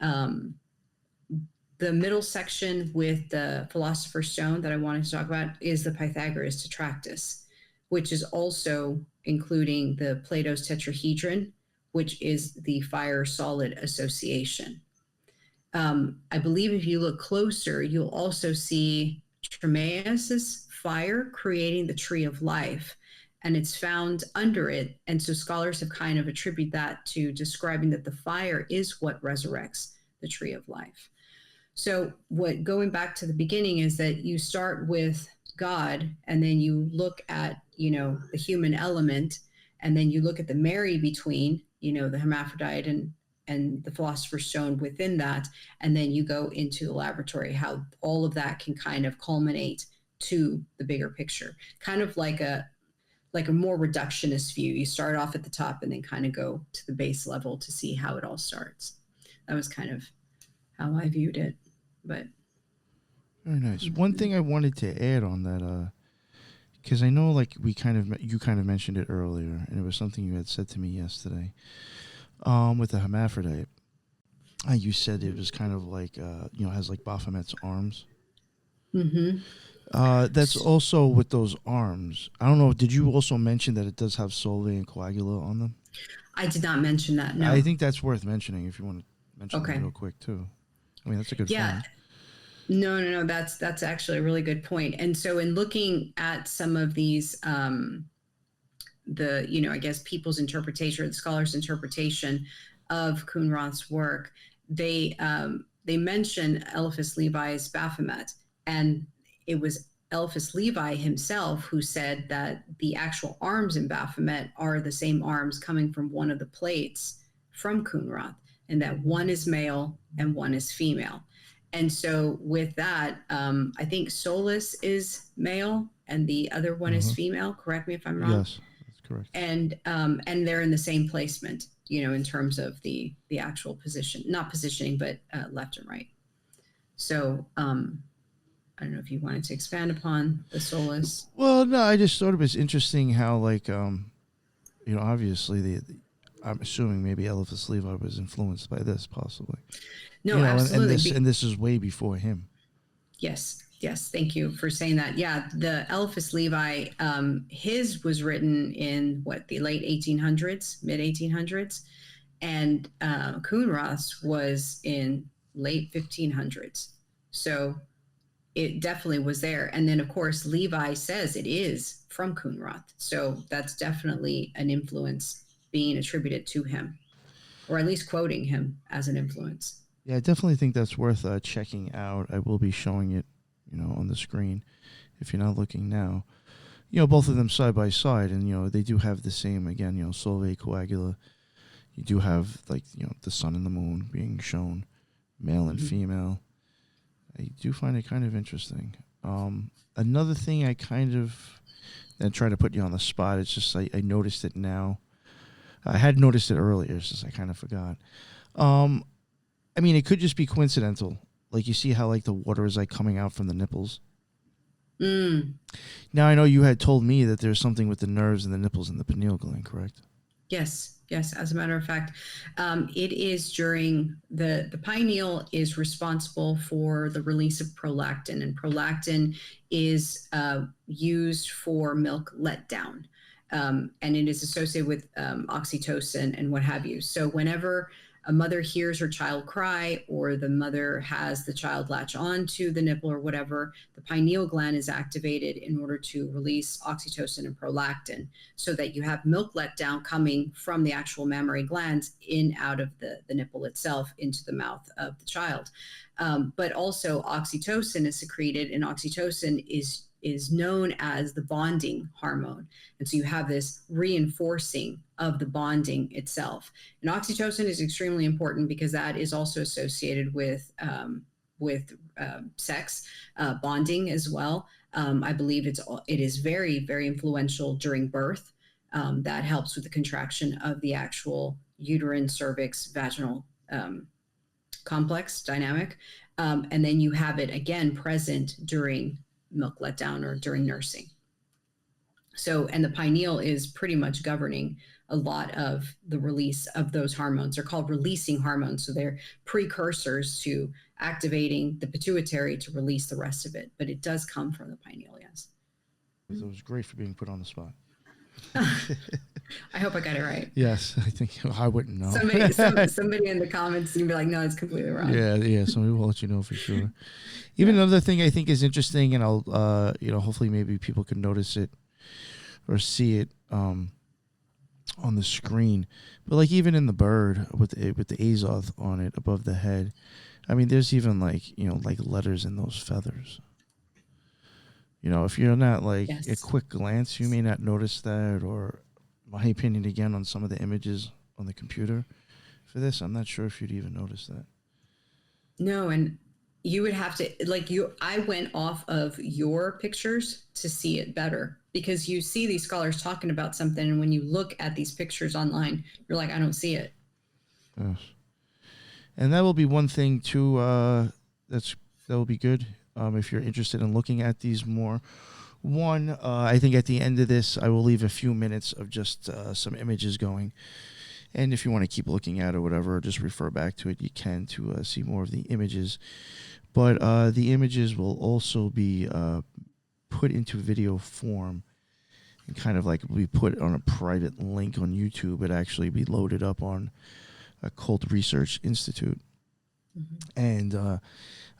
the middle section with the Philosopher's Stone that I wanted to talk about is the Pythagoras Tetractys, which is also including the Plato's Tetrahedron, which is the fire-solid association. I believe if you look closer, you'll also see Timaeus's fire creating the tree of life, and it's found under it. And so scholars have kind of attributed that to describing that the fire is what resurrects the tree of life. So going back to the beginning is that you start with God, and then you look at, the human element, and then you look at the marry between, the hermaphrodite and the Philosopher's Stone within that, and then you go into the laboratory, how all of that can kind of culminate to the bigger picture, kind of like a more reductionist view. You start off at the top and then kind of go to the base level to see how it all starts. That was kind of how I viewed it. But
very nice. One thing I wanted to add on that, because I know you kind of mentioned it earlier, and it was something you had said to me yesterday. With the hermaphrodite, you said it was kind of like, has like Baphomet's arms.
Mm-hmm.
That's also with those arms. I don't know. Did you also mention that it does have Sole and Coagula on them?
I did not mention that. No.
I think that's worth mentioning if you want to mention
Okay.
that real quick too. I mean, that's a good
Yeah.
find.
No. That's actually a really good point. And so in looking at some of these, I guess people's interpretation or the scholars' interpretation of Khunrath's work, they mention Eliphas Levi's Baphomet, and it was Eliphas Levi himself who said that the actual arms in Baphomet are the same arms coming from one of the plates from Khunrath, and that one is male and one is female. And so with that, I think Solus is male and the other one is female. Correct me if I'm wrong.
Yes, that's correct.
And they're in the same placement, in terms of the actual position, not positioning, but left and right. So I don't know if you wanted to expand upon the Solus.
Well, no, I just thought it was interesting how, like, obviously I'm assuming maybe Eliphas Levi was influenced by this, possibly.
No, absolutely.
And this is way before him.
Yes. Thank you for saying that. Yeah, the Eliphas Levi, his was written in the late 1800s, mid 1800s, and Khunrath's was in late 1500s. So it definitely was there. And then, of course, Levi says it is from Khunrath. So that's definitely an influence being attributed to him, or at least quoting him as an influence.
Yeah, I definitely think that's worth checking out. I will be showing it, on the screen if you're not looking now. Both of them side by side, and, they do have the same, again, Solve Coagula. You do have, like, the sun and the moon being shown, male and female. I do find it kind of interesting. Another thing I try to put you on the spot, it's just I noticed it now. I had noticed it earlier, since I kind of forgot. I mean, it could just be coincidental. Like, you see how, like, the water is, like, coming out from the nipples? Now, I know you had told me that there's something with the nerves and the nipples and the pineal gland, correct?
Yes. As a matter of fact, it is during the pineal is responsible for the release of prolactin, and prolactin is used for milk letdown. And it is associated with oxytocin and what have you. So whenever a mother hears her child cry, or the mother has the child latch on to the nipple or whatever, the pineal gland is activated in order to release oxytocin and prolactin, so that you have milk letdown coming from the actual mammary glands out of the nipple itself into the mouth of the child. But also oxytocin is secreted, and oxytocin is known as the bonding hormone. And so you have this reinforcing of the bonding itself. And oxytocin is extremely important because that is also associated with sex bonding as well. I believe it is very, very influential during birth. That helps with the contraction of the actual uterine, cervix, vaginal complex dynamic. And then you have it again present during milk letdown or during nursing. So, and the pineal is pretty much governing a lot of the release of those hormones. They're called releasing hormones. So they're precursors to activating the pituitary to release the rest of it. But it does come from the pineal, yes.
It was great for being put on the spot.
I hope I got it right.
Yes, I think I wouldn't know.
Somebody in the comments is gonna be like, "No, it's completely wrong."
Yeah. Somebody will let you know for sure. Even another thing I think is interesting, and I'll, hopefully maybe people can notice it or see it on the screen. But like even in the bird with the Azoth on it above the head, I mean, there's even like letters in those feathers. If you're not like a quick glance, you may not notice that, or my opinion again on some of the images on the computer for this, I'm not sure if you'd even notice that.
No, and you would have to I went off of your pictures to see it better, because you see these scholars talking about something, and when you look at these pictures online, you're like, I don't see it.
Yes. And that will be one thing too. That will be good. If you're interested in looking at these more. One, I think at the end of this, I will leave a few minutes of just some images going. And if you want to keep looking at it or whatever, or just refer back to it, you can to see more of the images. But the images will also be put into video form and kind of like be put on a private link on YouTube. It actually be loaded up on Occult Research Institute. Mm-hmm. And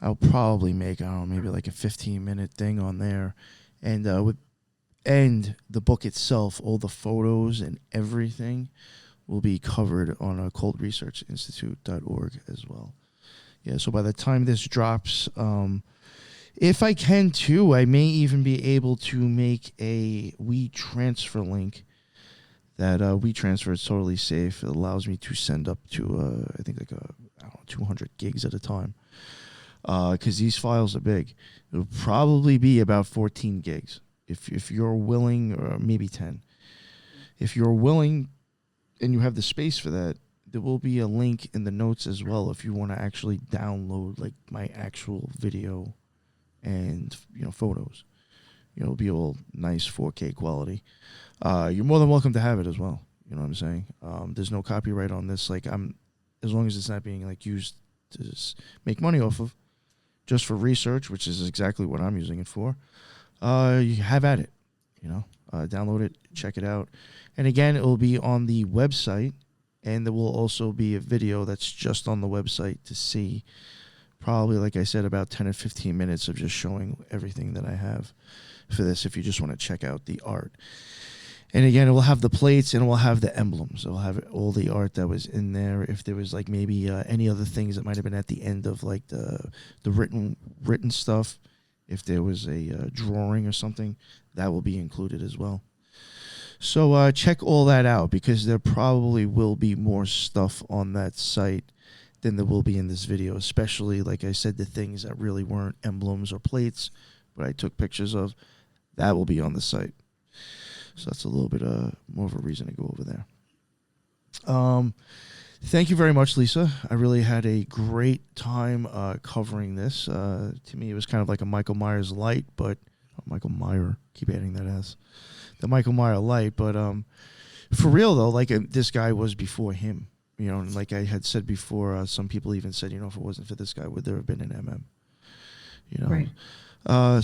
I'll probably make, I don't know, maybe like a 15-minute thing on there. And the book itself, all the photos and everything will be covered on occultresearchinstitute.org as well. Yeah, so by the time this drops, if I can too, I may even be able to make a WeTransfer link. That WeTransfer is totally safe. It allows me to send up to, I think, like 200 gigs at a time. Because these files are big. It'll probably be about 14 gigs. If you're willing, or maybe 10. If you're willing and you have the space for that, there will be a link in the notes as well if you want to actually download like my actual video and photos. It'll be all nice 4K quality. You're more than welcome to have it as well. You know what I'm saying? There's no copyright on this. Like as long as it's not being like used to make money off of, just for research, which is exactly what I'm using it for. You have at it, download it, check it out. And again, it will be on the website, and there will also be a video that's just on the website to see. Probably, like I said, about 10 or 15 minutes of just showing everything that I have for this if you just want to check out the art. And again, it will have the plates and it will have the emblems. It will have all the art that was in there. If there was like maybe any other things that might have been at the end of like the written stuff, if there was a drawing or something, that will be included as well. So check all that out, because there probably will be more stuff on that site than there will be in this video, especially, like I said, the things that really weren't emblems or plates, but I took pictures of. That will be on the site. So that's a little bit more of a reason to go over there. Thank you very much, Lisa. I really had a great time covering this. To me, it was kind of like a Michael Myers light, but Michael Meyer, keep adding that S. The Michael Meyer light, but for real though, like this guy was before him. And like I had said before, some people even said, if it wasn't for this guy, would there have been an MM?
Right.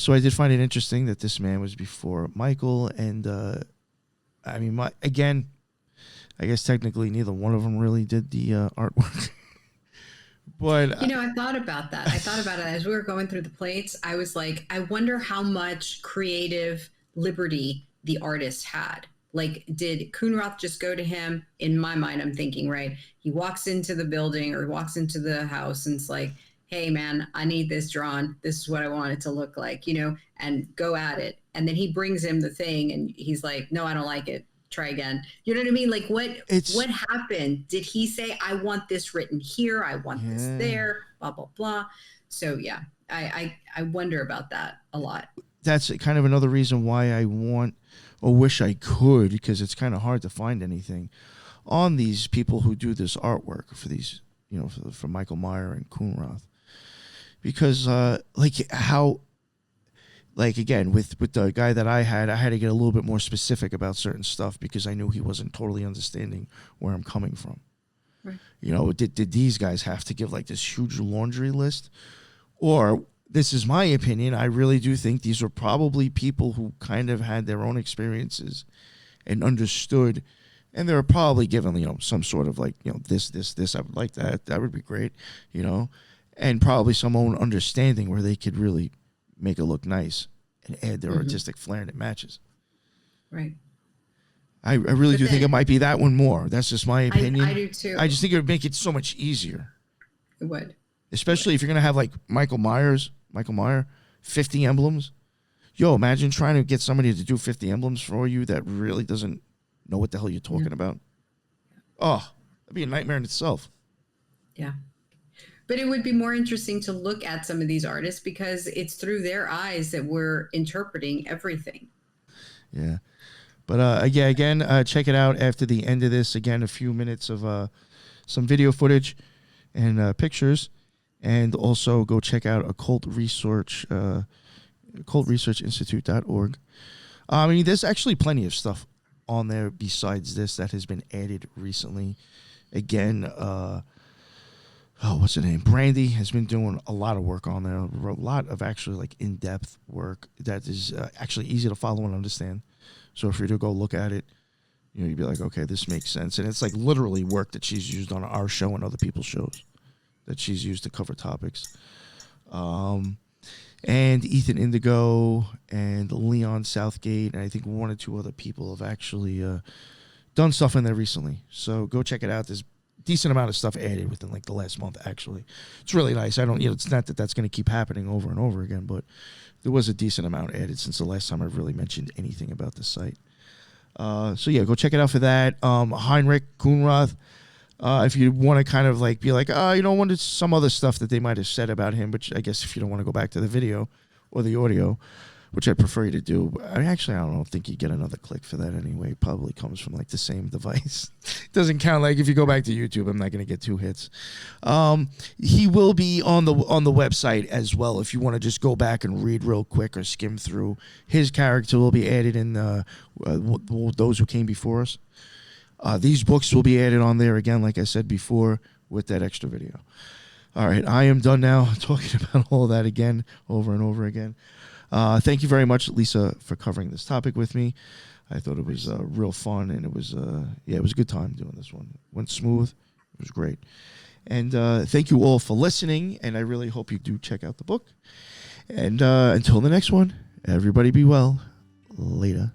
So I did find it interesting that this man was before Michael, and I mean, I guess technically neither one of them really did the artwork. But
I thought about that. I thought about it as we were going through the plates. I was like, I wonder how much creative liberty the artist had. Like, did Khunrath just go to him? In my mind, I'm thinking, right, he walks into the building or walks into the house and it's like, hey, man, I need this drawn. This is what I want it to look like, and go at it. And then he brings him the thing and he's like, no, I don't like it. Try again. You know what I mean? Like, what happened? Did he say, I want this written here? I want this there, blah, blah, blah. So, yeah, I wonder about that a lot.
That's kind of another reason why I want or wish I could, because it's kind of hard to find anything on these people who do this artwork for these, for Michael Meyer and Khunrath. Because, again, with the guy that I had to get a little bit more specific about certain stuff because I knew he wasn't totally understanding where I'm coming from. Right. Did these guys have to give like this huge laundry list? Or, this is my opinion, I really do think these are probably people who kind of had their own experiences and understood, and they were probably given, some sort of like, this, I would like that. That would be great, and probably some own understanding where they could really make it look nice and add their artistic flair and it matches.
Right.
I really do think it might be that one more. That's just my opinion.
I do too.
I just think it would make it so much easier.
It would.
Especially if you're going to have like Michael Meyer, 50 emblems. Yo, imagine trying to get somebody to do 50 emblems for you that really doesn't know what the hell you're talking about. Oh, that'd be a nightmare in itself.
Yeah. But it would be more interesting to look at some of these artists because it's through their eyes that we're interpreting everything.
Yeah. But again, check it out after the end of this. Again, a few minutes of some video footage and pictures. And also go check out Occult Research, occultresearchinstitute.org. I mean, there's actually plenty of stuff on there besides this that has been added recently. Again, what's her name? Brandy has been doing a lot of work on there. A lot of actually like in-depth work that is actually easy to follow and understand. So if you're to go look at it, you'd be like, okay, this makes sense. And it's like literally work that she's used on our show and other people's shows that she's used to cover topics. And Ethan Indigo and Leon Southgate, and I think one or two other people have actually done stuff in there recently. So go check it out. There's a decent amount of stuff added within like the last month, actually. It's really nice. I don't, it's not that that's going to keep happening over and over again, but there was a decent amount added since the last time I've really mentioned anything about the site. So yeah, go check it out for that. Heinrich, Khunrath. If you want to kind of like be like, wonder some other stuff that they might have said about him, which I guess if you don't want to go back to the video or the audio, which I'd prefer you to do. I don't think you get another click for that anyway. It probably comes from like the same device. It doesn't count. Like if you go back to YouTube, I'm not going to get 2 hits. He will be on the website as well. If you want to just go back and read real quick or skim through, his character will be added in those who came before us. These books will be added on there again, like I said before, with that extra video. All right, I am done now talking about all that again, over and over again. Thank you very much, Lisa, for covering this topic with me. I thought it was real fun, and it was it was a good time doing this one. Went smooth. It was great. And thank you all for listening, and I really hope you do check out the book. And until the next one, everybody be well. Later.